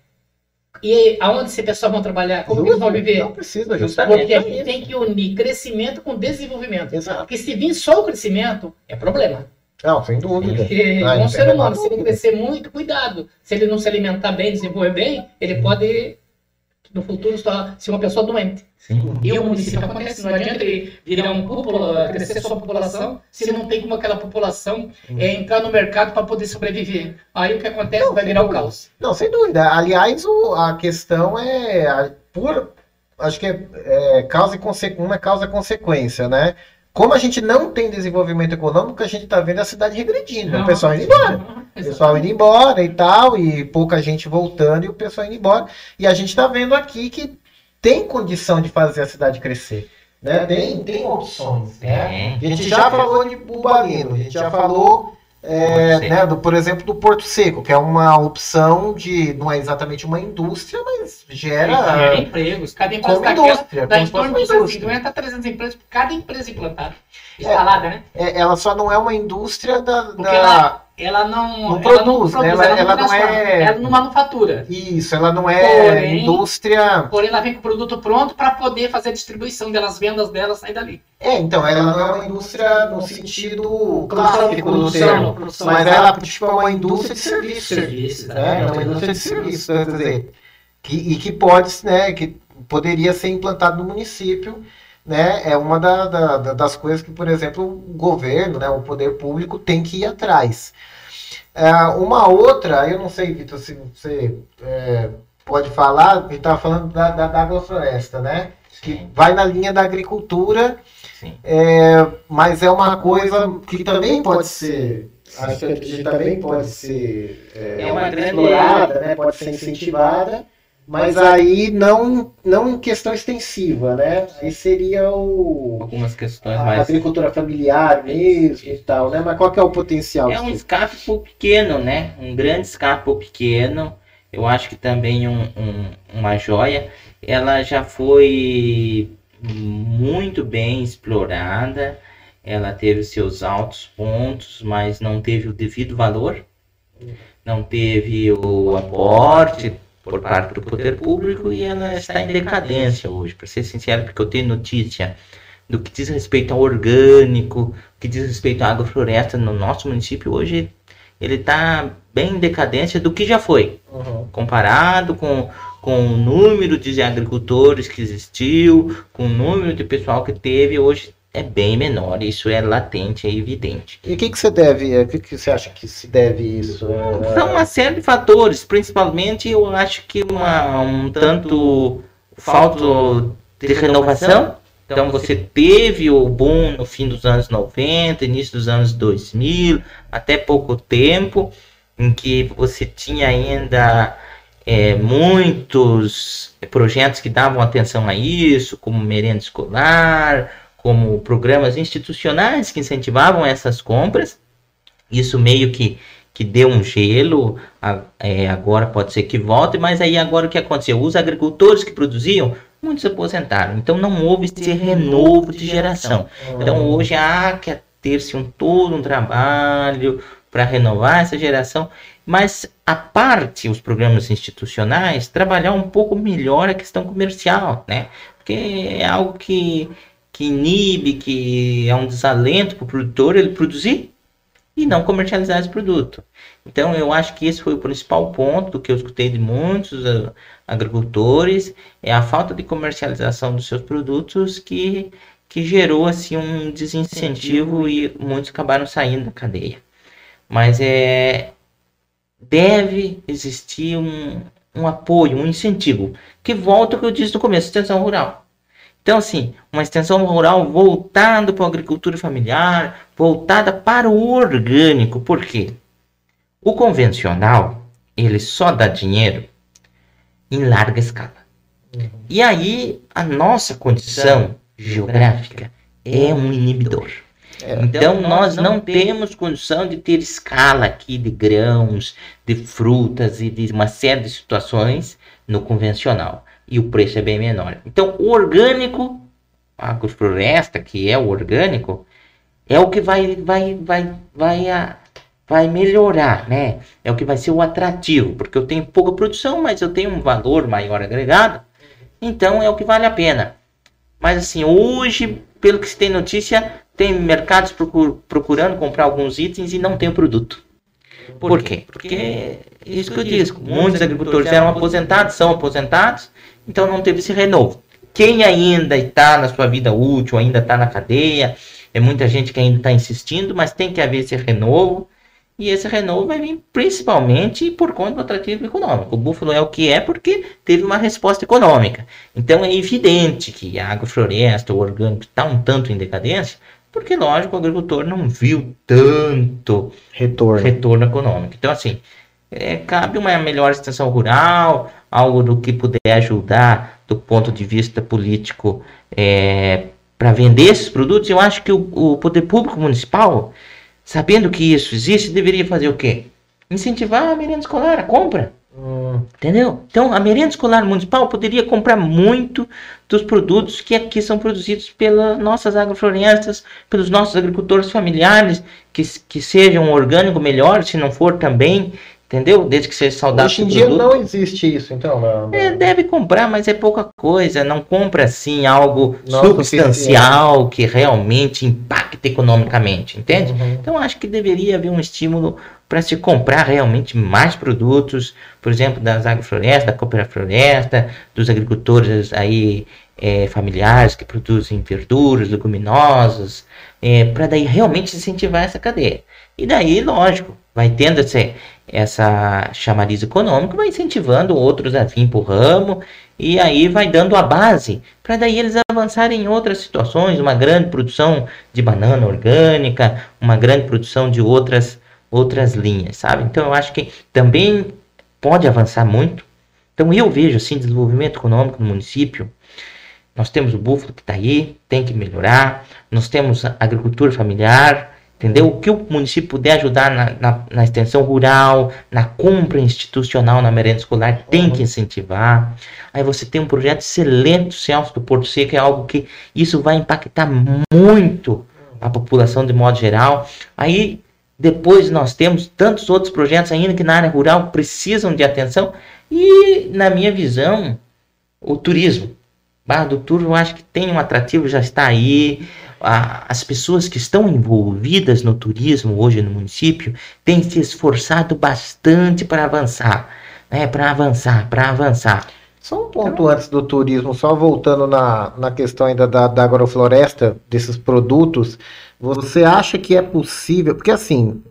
E aonde esse pessoal vão trabalhar? Como eles vão viver? Não precisa, justamente. Porque a gente tem que unir crescimento com desenvolvimento. Exato. Porque se vir só o crescimento, é problema. Não, sem dúvida. Porque um ser humano, se ele crescer muito, cuidado. Se ele não se alimentar bem, desenvolver bem, ele pode, no futuro, ser uma pessoa doente. Sim. E o município acontece, não adianta ele virar crescer sua população, se ele não tem como aquela população entrar no mercado para poder sobreviver. Aí o que acontece vai virar o caos. Não, sem dúvida. Aliás, a questão acho que causa e consequência, uma causa e consequência, né? Como a gente não tem desenvolvimento econômico, a gente está vendo a cidade regredindo, o pessoal indo embora. O pessoal indo embora e tal, e pouca gente voltando e o pessoal indo embora. E a gente está vendo aqui que tem condição de fazer a cidade crescer. Né? Tem opções. Né? A gente já falou de Bubalino, a gente já falou, por exemplo, do Porto Seco, que é uma opção não é exatamente uma indústria, mas gera empregos. Cada empresa dá em torno de 250 a 300 empresas por cada empresa implantada. Instalada, né? Ela só não é uma indústria ela não produz, ela não é... Ela não manufatura. Isso, ela não é indústria... Porém, ela vem com o produto pronto para poder fazer a distribuição delas, vendas delas, sair dali. Então, ela não é uma indústria no sentido clássico do termo, mas ela é uma indústria de serviço. Né? É uma indústria de serviço, quer dizer, que pode, né, que poderia ser implantado no município. Né, é uma das coisas que, por exemplo, o governo, né, o poder público tem que ir atrás. Uma outra, eu não sei, Vitor, se você pode falar, a gente estava falando da agrofloresta, né, que vai na linha da agricultura, mas é uma coisa que também pode ser, acho que também pode ser uma grande explorada, né, pode ser incentivada. Mas aí não em questão extensiva, né? Aí seria algumas questões a mais... agricultura familiar mesmo e tal, né? Mas qual que é o potencial? É um escape pequeno, né? Um grande escape pequeno. Eu acho que também uma joia. Ela já foi muito bem explorada ela teve seus altos pontos, mas não teve o devido valor, não teve o aporte por parte do poder público e ela está em decadência hoje, para ser sincero, porque eu tenho notícia do que diz respeito ao orgânico, que diz respeito à agrofloresta no nosso município, hoje ele está bem em decadência do que já foi, comparado com o número de agricultores que existiu, com o número de pessoal que teve, hoje é bem menor, isso é latente, é evidente. E o que você acha que se deve isso? São uma série de fatores, principalmente eu acho que um tanto falta de renovação. Então você teve o boom no fim dos anos 90, início dos anos 2000, até pouco tempo, em que você tinha ainda muitos projetos que davam atenção a isso, como merenda escolar, como programas institucionais que incentivavam essas compras. Isso meio que deu um gelo, agora pode ser que volte, mas aí agora o que aconteceu? Os agricultores que produziam, muitos se aposentaram, então não houve esse renovo de geração. Então hoje há que ter-se todo um trabalho para renovar essa geração, mas a parte, os programas institucionais, trabalhar um pouco melhor a questão comercial, né? Porque é algo que inibe, que é um desalento para o produtor ele produzir e não comercializar esse produto. Então eu acho que esse foi o principal ponto que eu escutei de muitos agricultores, é a falta de comercialização dos seus produtos que gerou assim um desincentivo e muitos acabaram saindo da cadeia. Mas deve existir um apoio, um incentivo, que volta ao que eu disse no começo, extensão rural. Então, assim, uma extensão rural voltada para a agricultura familiar, voltada para o orgânico. Por quê? O convencional, ele só dá dinheiro em larga escala. E aí, a nossa condição geográfica é um inibidor. Então, nós não temos condição de ter escala aqui de grãos, de frutas e de uma série de situações no convencional. E o preço é bem menor. Então, o orgânico, a agrofloresta, que é o orgânico, é o que vai melhorar, né? É o que vai ser o atrativo, porque eu tenho pouca produção, mas eu tenho um valor maior agregado, então é o que vale a pena. Mas assim, hoje, pelo que se tem notícia, tem mercados procurando comprar alguns itens e não tem o produto. Por quê? Porque isso que eu disse, muitos agricultores eram aposentados, são aposentados, então não teve esse renovo. Quem ainda está na sua vida útil, ainda está na cadeia, é muita gente que ainda está insistindo, mas tem que haver esse renovo, e esse renovo vai vir principalmente por conta do atrativo econômico. O búfalo é o que é porque teve uma resposta econômica. Então é evidente que a agrofloresta, o orgânico, está um tanto em decadência, porque, lógico, o agricultor não viu tanto retorno econômico. Então, assim, cabe uma melhor extensão rural, algo do que puder ajudar do ponto de vista político para vender esses produtos. Eu acho que o poder público municipal, sabendo que isso existe, deveria fazer o quê? Incentivar a merenda escolar, a compra. Entendeu? Então, a merenda escolar municipal poderia comprar muito dos produtos que aqui são produzidos pelas nossas agroflorestas, pelos nossos agricultores familiares, que sejam orgânico melhor, se não for também, entendeu? Desde que seja saudável. Hoje em dia não existe isso, então. Deve comprar, mas é pouca coisa. Não compra, assim, algo substancial que realmente impacte economicamente, entende? Então, acho que deveria haver um estímulo para se comprar realmente mais produtos, por exemplo, das agroflorestas, da cooperafloresta, dos agricultores aí familiares que produzem verduras, leguminosas, para daí realmente incentivar essa cadeia. E daí, lógico, vai tendo essa chamariz econômica, vai incentivando outros a vir para o ramo, e aí vai dando a base para daí eles avançarem em outras situações, uma grande produção de banana orgânica, uma grande produção de outras linhas, sabe? Então eu acho que também pode avançar muito. Então eu vejo assim desenvolvimento econômico no município. Nós temos o búfalo que está aí, tem que melhorar. Nós temos a agricultura familiar, entendeu? O que o município puder ajudar na extensão rural, na compra institucional, na merenda escolar, tem que incentivar. Aí você tem um projeto excelente, Celso, do Porto Seco, é algo que isso vai impactar muito a população de modo geral. Aí depois nós temos tantos outros projetos ainda que na área rural precisam de atenção. E na minha visão, o turismo. Barra do Turvo, eu acho que tem um atrativo, já está aí. As pessoas que estão envolvidas no turismo hoje no município têm se esforçado bastante para avançar, né? Para avançar. Só um ponto antes do turismo, só voltando na questão ainda da agrofloresta, desses produtos, você acha que é possível, porque assim,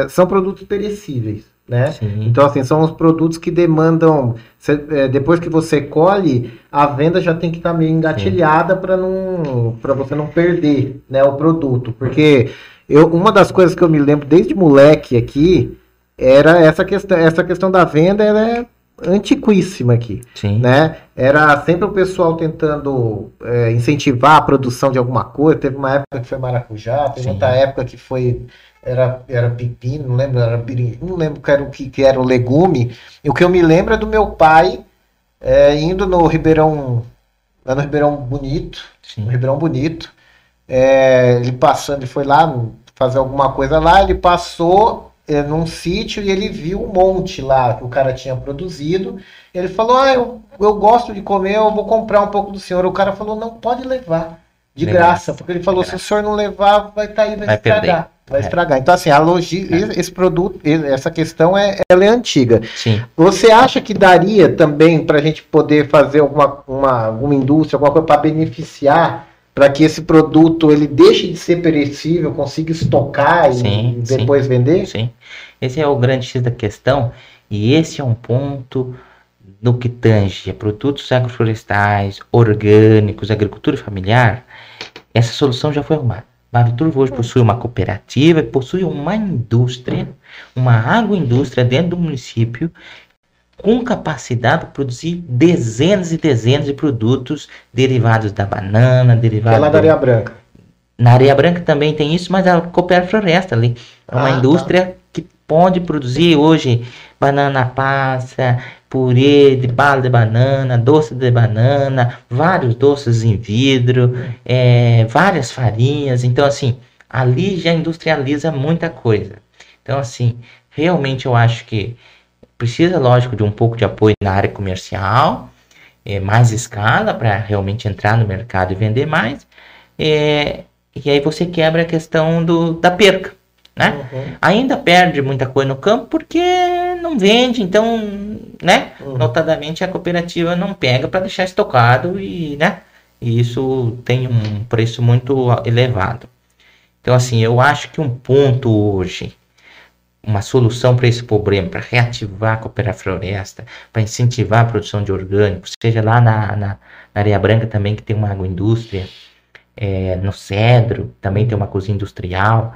são produtos perecíveis, né? Sim. Então assim, são os produtos que demandam, depois que você colhe, a venda já tem que estar meio engatilhada para você não perder, né, o produto, porque uma das coisas que eu me lembro desde moleque aqui, era essa questão da venda, ela é antiquíssima aqui, Sim. né? Era sempre o pessoal tentando incentivar a produção de alguma coisa. Teve uma época que foi maracujá, teve Sim. outra época que era pepino, não lembro, era berinjela, não lembro que era o legume. E o que eu me lembro é do meu pai indo no Ribeirão, lá no Ribeirão Bonito, Sim. no Ribeirão Bonito, ele foi lá fazer alguma coisa lá, ele passou num sítio e ele viu um monte lá que o cara tinha produzido. Ele falou, eu gosto de comer, eu vou comprar um pouco do senhor. O cara falou, não, pode levar, de graça, porque ele falou, se o senhor não levar, vai estar aí, vai estragar. Vai estragar. Então, assim, a esse produto, essa questão, ela é antiga. Sim. Você acha que daria também para a gente poder fazer alguma indústria, alguma coisa para beneficiar, para que esse produto ele deixe de ser perecível, consiga estocar e depois vender? Sim. Esse é o grande X da questão, e esse é um ponto no que tange a produtos agroflorestais, orgânicos, agricultura familiar. Essa solução já foi arrumada. Barra do Turvo hoje possui uma cooperativa, possui uma indústria, uma agroindústria dentro do município, com capacidade de produzir dezenas e dezenas de produtos derivados da banana, derivados... lá da Areia Branca. Na Areia Branca também tem isso, mas a Coopera Floresta ali. É uma indústria que pode produzir hoje banana passa, purê de bala de banana, doce de banana, vários doces em vidro, várias farinhas. Então, assim, ali já industrializa muita coisa. Então, assim, realmente eu acho que precisa, lógico, de um pouco de apoio na área comercial, mais escala para realmente entrar no mercado e vender mais. E aí você quebra a questão da perca, né? Uhum. Ainda perde muita coisa no campo porque não vende, então, né? Uhum. Notadamente a cooperativa não pega para deixar estocado e isso tem um preço muito elevado. Então, assim, eu acho que um ponto hoje, uma solução para esse problema, para reativar a Coopera Floresta, para incentivar a produção de orgânicos, seja lá na Areia Branca também, que tem uma agroindústria, no Cedro também tem uma cozinha industrial,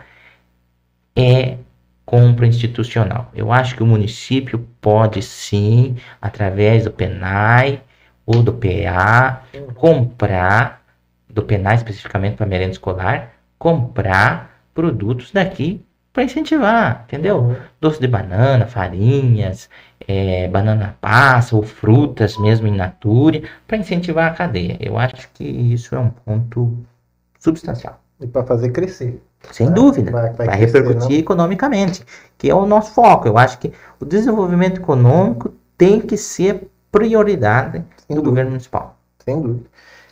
compra institucional. Eu acho que o município pode sim, através do PENAI ou do PEA, comprar, do PENAI especificamente para merenda escolar, comprar produtos daqui para incentivar, entendeu? Uhum. Doce de banana, farinhas, banana passa ou frutas mesmo in natura, para incentivar a cadeia. Eu acho que isso é um ponto substancial. E para fazer crescer. Sem dúvida. Vai Vai crescer, repercutir não? economicamente, que é o nosso foco. Eu acho que o desenvolvimento econômico tem que ser prioridade do governo municipal. Sem dúvida.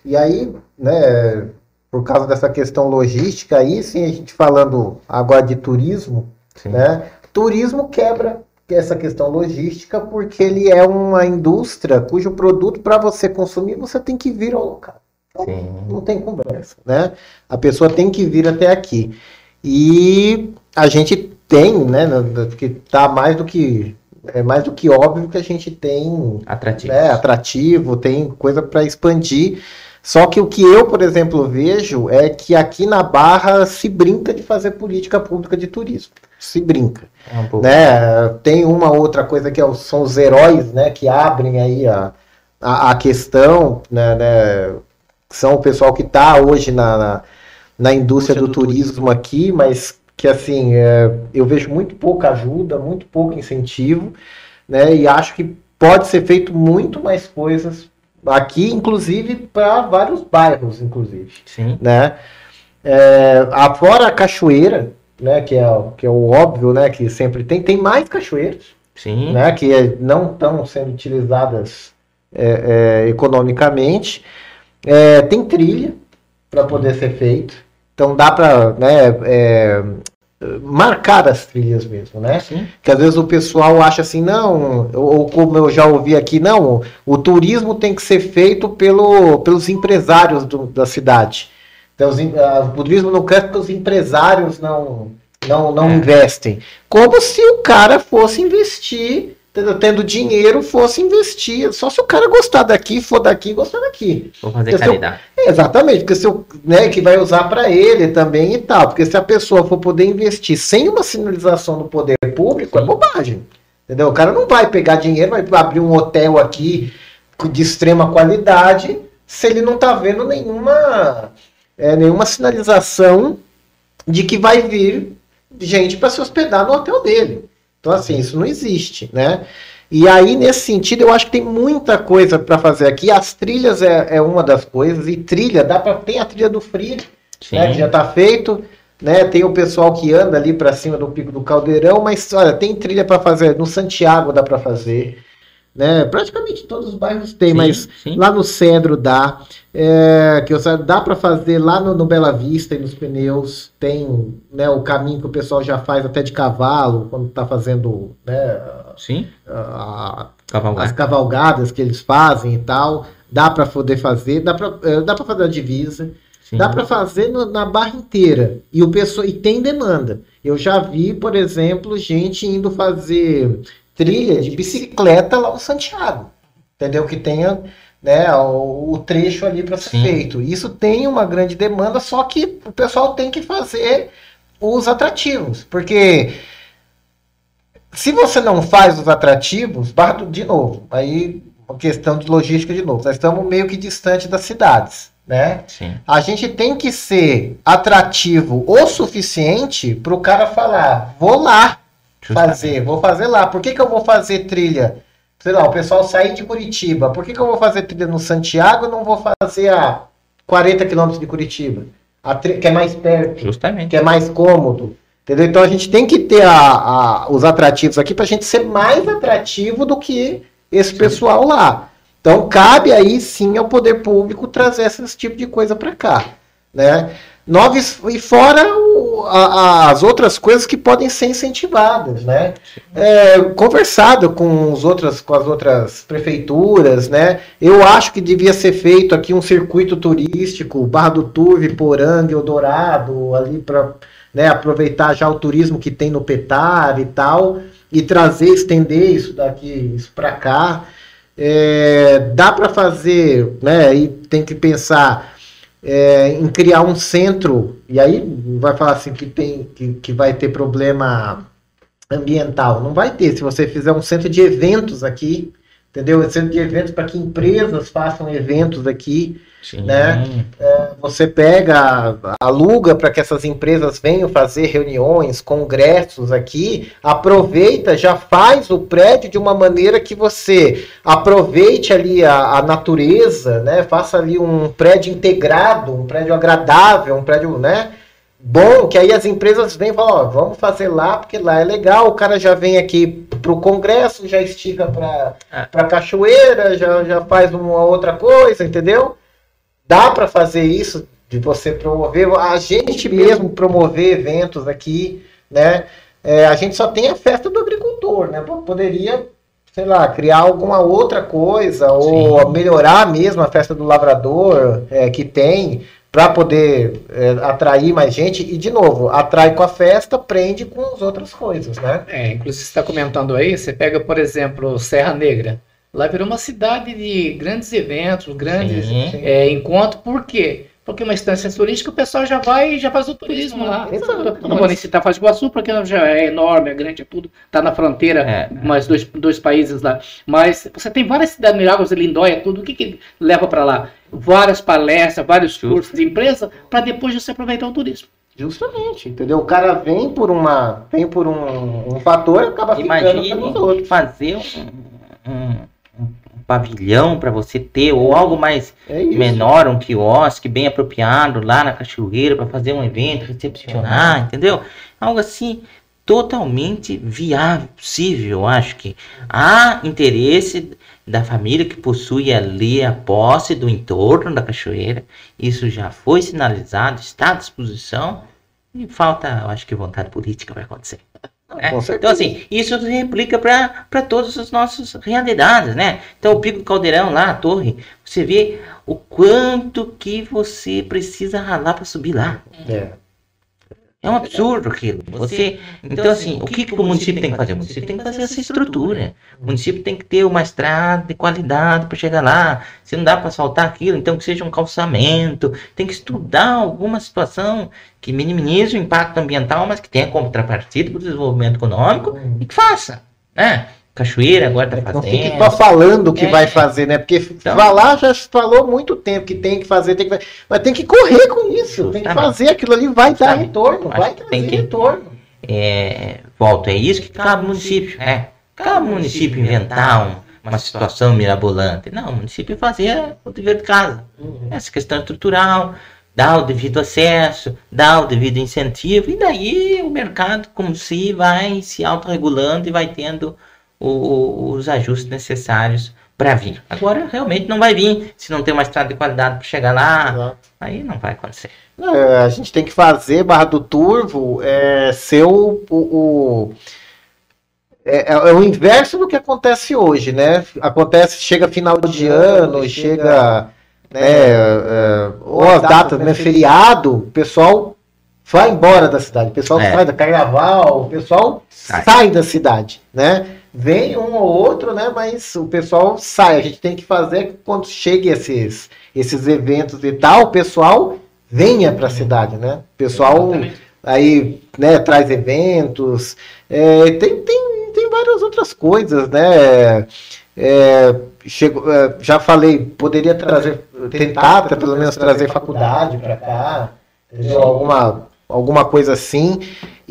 E aí, né, por causa dessa questão logística, aí sim, a gente falando agora de turismo, Sim. né? Turismo quebra essa questão logística porque ele é uma indústria cujo produto, para você consumir, você tem que vir ao local. Então, Sim. não tem conversa, né? A pessoa tem que vir até aqui. E a gente tem, né, que tá mais do que óbvio que a gente tem atrativo, tem coisa para expandir. Só que o que eu, por exemplo, vejo é que aqui na Barra se brinca de fazer política pública de turismo. Se brinca. Né? Tem uma outra coisa que são os heróis, né, que abrem aí a questão, né, são o pessoal que está hoje na indústria do turismo aqui, mas que assim, eu vejo muito pouca ajuda, muito pouco incentivo, né, e acho que pode ser feito muito mais coisas aqui, inclusive para vários bairros, inclusive. Sim. Né? Fora a cachoeira, né, que é o óbvio, né, que sempre tem mais cachoeiras, Sim. né, que não estão sendo utilizadas economicamente. Tem trilha para poder ser feito, então dá para, né, marcar as trilhas mesmo, né? Sim. Que às vezes o pessoal acha assim, não, ou como eu já ouvi aqui, não, o turismo tem que ser feito pelos empresários da cidade. Então, o turismo não cresce porque os empresários não investem. Como se o cara fosse investir, tendo dinheiro, fosse investir. Só se o cara gostar daqui, for daqui, gostar daqui. Vou fazer caridade. Exatamente, porque que vai usar para ele também e tal. Porque se a pessoa for poder investir sem uma sinalização do poder público, é bobagem. Entendeu? O cara não vai pegar dinheiro, vai abrir um hotel aqui de extrema qualidade, se ele não está vendo nenhuma sinalização de que vai vir gente para se hospedar no hotel dele. Então, assim, isso não existe, né? E aí, nesse sentido, eu acho que tem muita coisa para fazer aqui. As trilhas é uma das coisas, e trilha, tem a trilha do Frio, né, que já está feito, né? Tem o pessoal que anda ali para cima do Pico do Caldeirão, mas, olha, tem trilha para fazer, no Santiago dá para fazer, né? Praticamente todos os bairros tem, mas lá no Cedro dá, dá para fazer lá no Bela Vista e nos Pneus, tem, né, o caminho que o pessoal já faz até de cavalo, quando está fazendo, né, as cavalgadas que eles fazem e tal, dá para poder fazer, dá para fazer a divisa, dá para fazer na barra inteira, e tem demanda. Eu já vi, por exemplo, gente indo fazer trilha de bicicleta lá no Santiago, entendeu? Que tenha, né, o trecho ali para ser feito. Isso tem uma grande demanda, só que o pessoal tem que fazer os atrativos, porque se você não faz os atrativos, de novo, aí uma questão de logística de novo, nós estamos meio que distante das cidades, né? Sim. A gente tem que ser atrativo o suficiente para o cara falar, vou lá vou fazer lá. Por que eu vou fazer trilha? Sei lá, o pessoal sair de Curitiba. Por que eu vou fazer trilha no Santiago e não vou fazer a 40 quilômetros de Curitiba? Que é mais perto. Justamente. Que é mais cômodo. Entendeu? Então a gente tem que ter os atrativos aqui para a gente ser mais atrativo do que esse pessoal lá. Então cabe aí sim ao poder público trazer esse tipo de coisa para cá, né? E fora as outras coisas que podem ser incentivadas, né? Conversado com as outras prefeituras, né? Eu acho que devia ser feito aqui um circuito turístico, Barra do Turvo, Poranga, Eldorado, ali para, né, aproveitar já o turismo que tem no Petar e tal, e estender isso para cá. Dá para fazer, né? E tem que pensar em criar um centro, e aí vai falar assim que vai ter problema ambiental. Não vai ter, se você fizer um centro de eventos aqui, entendeu? Um centro de eventos para que empresas façam eventos aqui, né? Você aluga para que essas empresas venham fazer reuniões, congressos aqui, aproveita, já faz o prédio de uma maneira que você aproveite ali a natureza, né? Faça ali um prédio integrado, um prédio agradável, um prédio, né, bom, que aí as empresas vêm e falam, ó, vamos fazer lá, porque lá é legal, o cara já vem aqui pro congresso, já estica pra cachoeira, já faz uma outra coisa, entendeu? Dá para fazer isso, de você promover, a gente mesmo promover eventos aqui, né? A gente só tem a festa do agricultor, né? Poderia, sei lá, criar alguma outra coisa, ou melhorar mesmo a festa do lavrador que tem, para poder atrair mais gente. E, de novo, atrai com a festa, prende com as outras coisas, né? Inclusive, você está comentando aí, você pega, por exemplo, Serra Negra. Lá virou uma cidade de grandes eventos, grandes encontros. Por quê? Porque uma instância turística, o pessoal já vai e já faz o turismo lá. Não vou nem citar Foz do Iguaçu, porque já é enorme, é grande, é tudo. Está na fronteira, mais dois países lá. Mas você tem várias cidades, Milagres, Lindóia, tudo. O que leva para lá? Várias palestras, vários cursos de empresa, para depois você aproveitar o turismo. Justamente, entendeu? O cara vem por um fator e acaba ficando pelos outros. Fazer um pavilhão para você ter, ou algo mais menor, um quiosque bem apropriado lá na cachoeira para fazer um evento, recepcionar, entendeu? Algo assim totalmente viável, possível. Eu acho que há interesse da família que possui ali a posse do entorno da cachoeira. Isso já foi sinalizado, está à disposição e falta, eu acho que, vontade política para acontecer. Então, assim, isso se replica para todas as nossas realidades, né? Então, o Pico do Caldeirão lá, a torre, você vê o quanto que você precisa ralar para subir lá. É um absurdo aquilo. Então, assim, o que o município tem que fazer? O município tem que fazer essa estrutura. O município tem que ter uma estrada de qualidade para chegar lá. Se não dá para asfaltar aquilo, então que seja um calçamento. Tem que estudar alguma situação que minimize o impacto ambiental, mas que tenha contrapartida para o desenvolvimento econômico e que faça, né? Cachoeira agora está fazendo. Não fique só falando o que vai fazer, né? Porque então, falar já falou há muito tempo que tem que fazer, mas tem que correr com isso, tem que fazer, aquilo ali vai dar retorno, vai trazer retorno. Volto, é isso que cabe ao município, né? Cabe ao município inventar uma situação mirabolante. Não, o município fazer o dever de casa. Essa questão estrutural, dar o devido acesso, dar o devido incentivo, e daí o mercado, como se vai se autorregulando e vai tendo os ajustes necessários para vir. Agora, realmente não vai vir. Se não tem uma estrada de qualidade para chegar lá, aí não vai acontecer. A gente tem que fazer Barra do Turvo ser o inverso do que acontece hoje, né? Chega final de ano, chega ou as datas, né? Feriado, o pessoal vai embora da cidade, o pessoal sai da Carnaval, o pessoal sai da cidade, né? Vem um ou outro, né? Mas o pessoal sai. A gente tem que fazer que quando chegue esses eventos e tal, o pessoal venha para a cidade, né? O pessoal aí, né, traz eventos. Tem várias outras coisas, né? Já falei, poderia tentar pelo menos trazer faculdade para cá, alguma coisa assim.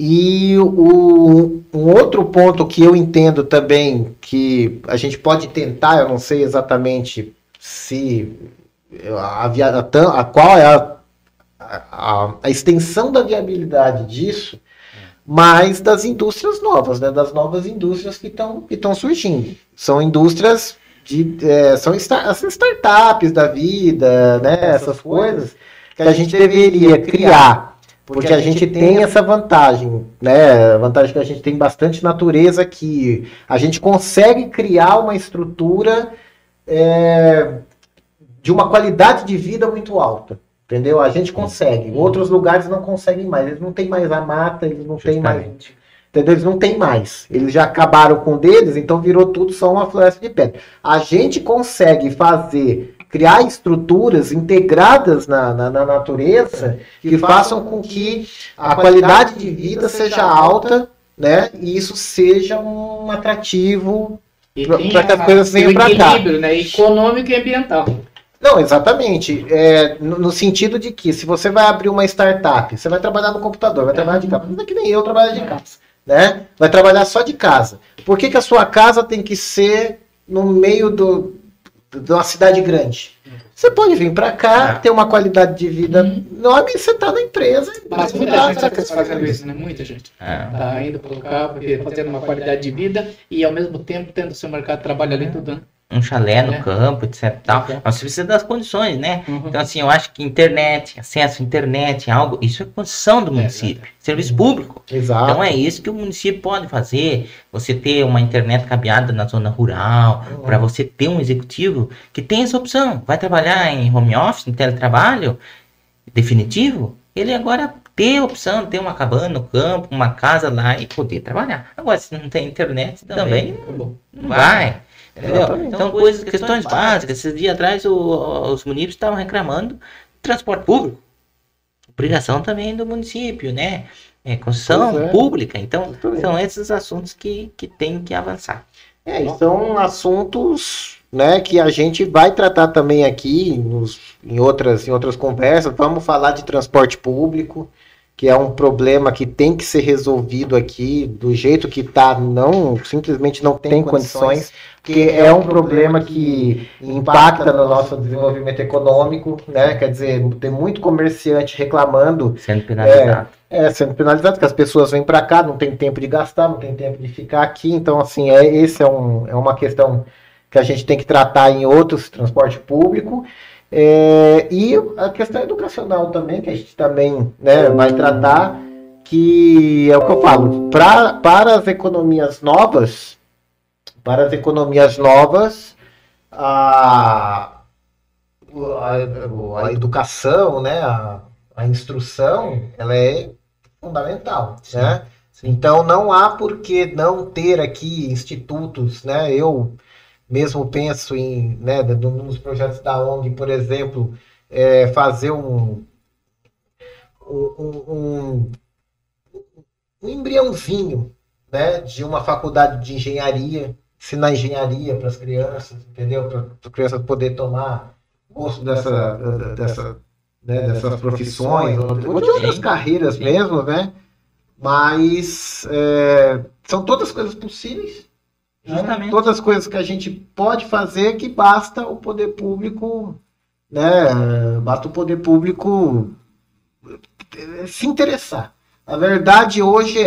E um outro ponto que eu entendo também que a gente pode tentar, eu não sei exatamente se qual é a extensão da viabilidade disso, mas das indústrias novas, né, das novas indústrias que estão surgindo. São indústrias são as startups da vida, né, essas coisas que a gente deveria criar. Porque a gente tem essa vantagem, né? A vantagem que a gente tem bastante natureza aqui. A gente consegue criar uma estrutura de uma qualidade de vida muito alta. Entendeu? A gente consegue. Outros lugares não conseguem mais. Eles não têm mais a mata, eles não têm mais. Entendeu? Eles não têm mais. Eles já acabaram com o deles, então virou tudo só uma floresta de pedra. A gente consegue criar estruturas integradas na natureza que façam com que a qualidade de vida seja alta, né? E isso seja um atrativo para que as coisas venham para cá. Equilíbrio, né? Econômico e ambiental. Não, exatamente. No sentido de que se você vai abrir uma startup, você vai trabalhar no computador, vai trabalhar de casa. Não é que nem eu trabalho de casa, né? Vai trabalhar só de casa. Por que a sua casa tem que ser no meio de uma cidade grande? Você pode vir para cá, ter uma qualidade de vida enorme e você tá na empresa. Mas muita gente está fazendo isso, né? Muita gente. Tá indo para cá, fazendo uma qualidade de vida e ao mesmo tempo tendo seu mercado de trabalho ali tudo, né? Um chalé no campo, etc. Tal. Mas você precisa das condições, né? Então, assim, eu acho que internet, acesso à internet, isso é condição do município. Serviço público. Exato. Então, é isso que o município pode fazer. Você ter uma internet cabeada na zona rural, para você ter um executivo que tem essa opção. Vai trabalhar em home office, em teletrabalho definitivo, ele agora ter a opção de ter uma cabana no campo, uma casa lá e poder trabalhar. Agora, se não tem internet, também não vai. Então, questões básicas. Esses dias atrás os municípios estavam reclamando do transporte público. Obrigação também do município, né? Construção pública. Então, são esses assuntos que tem que avançar. E são assuntos, né, que a gente vai tratar também aqui em outras conversas. Vamos falar de transporte público, que é um problema que tem que ser resolvido aqui, do jeito que está, simplesmente não tem condições, porque é um problema que impacta no nosso desenvolvimento econômico, né? Quer dizer, tem muito comerciante reclamando. Sendo penalizado. Sendo penalizado, porque as pessoas vêm para cá, não tem tempo de gastar, não tem tempo de ficar aqui, então, assim, esse é uma questão que a gente tem que tratar em outros transporte público. E a questão educacional também, que a gente também, né, vai tratar, que é o que eu falo, para as economias novas, a educação, né, a instrução, ela é fundamental, sim, né? Sim. Então não há por que não ter aqui institutos, né? Eu mesmo penso em, né, nos projetos da ONG, por exemplo, fazer um embriãozinho, né, de uma faculdade de engenharia, ensinar engenharia para as crianças, entendeu? Para as crianças poderem tomar gosto dessas profissões, ou de outras carreiras mesmo, né? Mas são todas coisas possíveis. Justamente. Todas as coisas que a gente pode fazer, que basta o poder público, né? Basta o poder público se interessar. A verdade hoje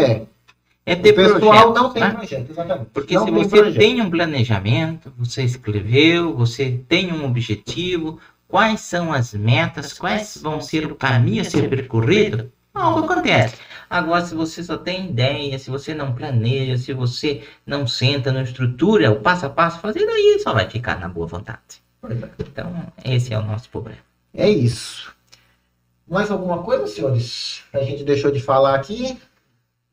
é ter o pessoal projeto, não tem, né? projeto, exatamente. Porque não se você tem um planejamento, você escreveu, você tem um objetivo, quais são as metas, quais vão ser o caminho a ser percorrido, algo acontece. Agora, se você só tem ideia, se você não planeja, se você não senta, não estrutura o passo a passo, fazer aí só vai ficar na boa vontade. Então, esse é o nosso problema. É isso. Mais alguma coisa, senhores? A gente deixou de falar aqui?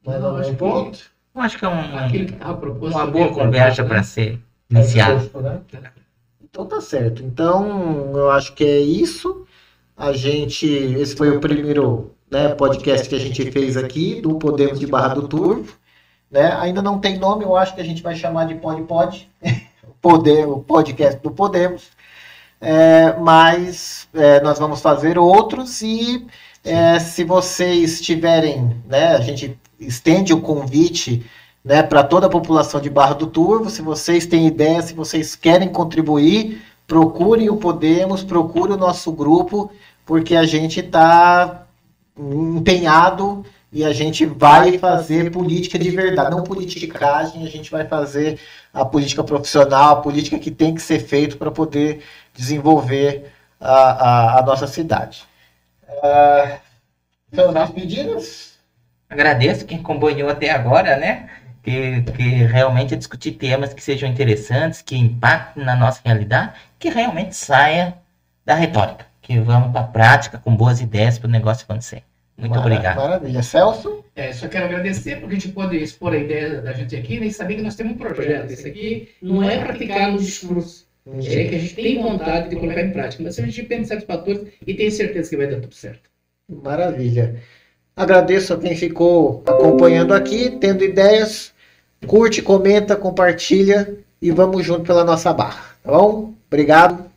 Mais algum ponto? Eu acho que é uma boa conversa para ser iniciada. Né? Então tá certo. Então, eu acho que é isso. Esse foi o primeiro, né, podcast que a gente fez aqui do Podemos de Barra do Turvo. Né? Ainda não tem nome, eu acho que a gente vai chamar de Pod. O podcast do Podemos. Mas nós vamos fazer outros e se vocês tiverem, né, a gente estende o convite, né, para toda a população de Barra do Turvo. Se vocês têm ideia, se vocês querem contribuir, procurem o Podemos, procurem o nosso grupo, porque a gente está empenhado e a gente vai fazer política de verdade, não politicagem, a gente vai fazer a política profissional, a política que tem que ser feita para poder desenvolver a nossa cidade. São as pedidas? Agradeço quem acompanhou até agora, né? Que realmente é discutir temas que sejam interessantes, que impactem na nossa realidade, que realmente saia da retórica, que vamos para a prática com boas ideias para o negócio acontecer. Muito obrigado. Maravilha. Celso? Só quero agradecer porque a gente pode expor a ideia da gente aqui, né, e saber que nós temos um projeto. Isso aqui não é praticar no discurso, é que a gente tem vontade de colocar em prática. Mas a gente pensa em certos fatores e tem certeza que vai dar tudo certo. Maravilha. Agradeço a quem ficou acompanhando aqui, tendo ideias. Curte, comenta, compartilha e vamos junto pela nossa barra. Tá bom? Obrigado.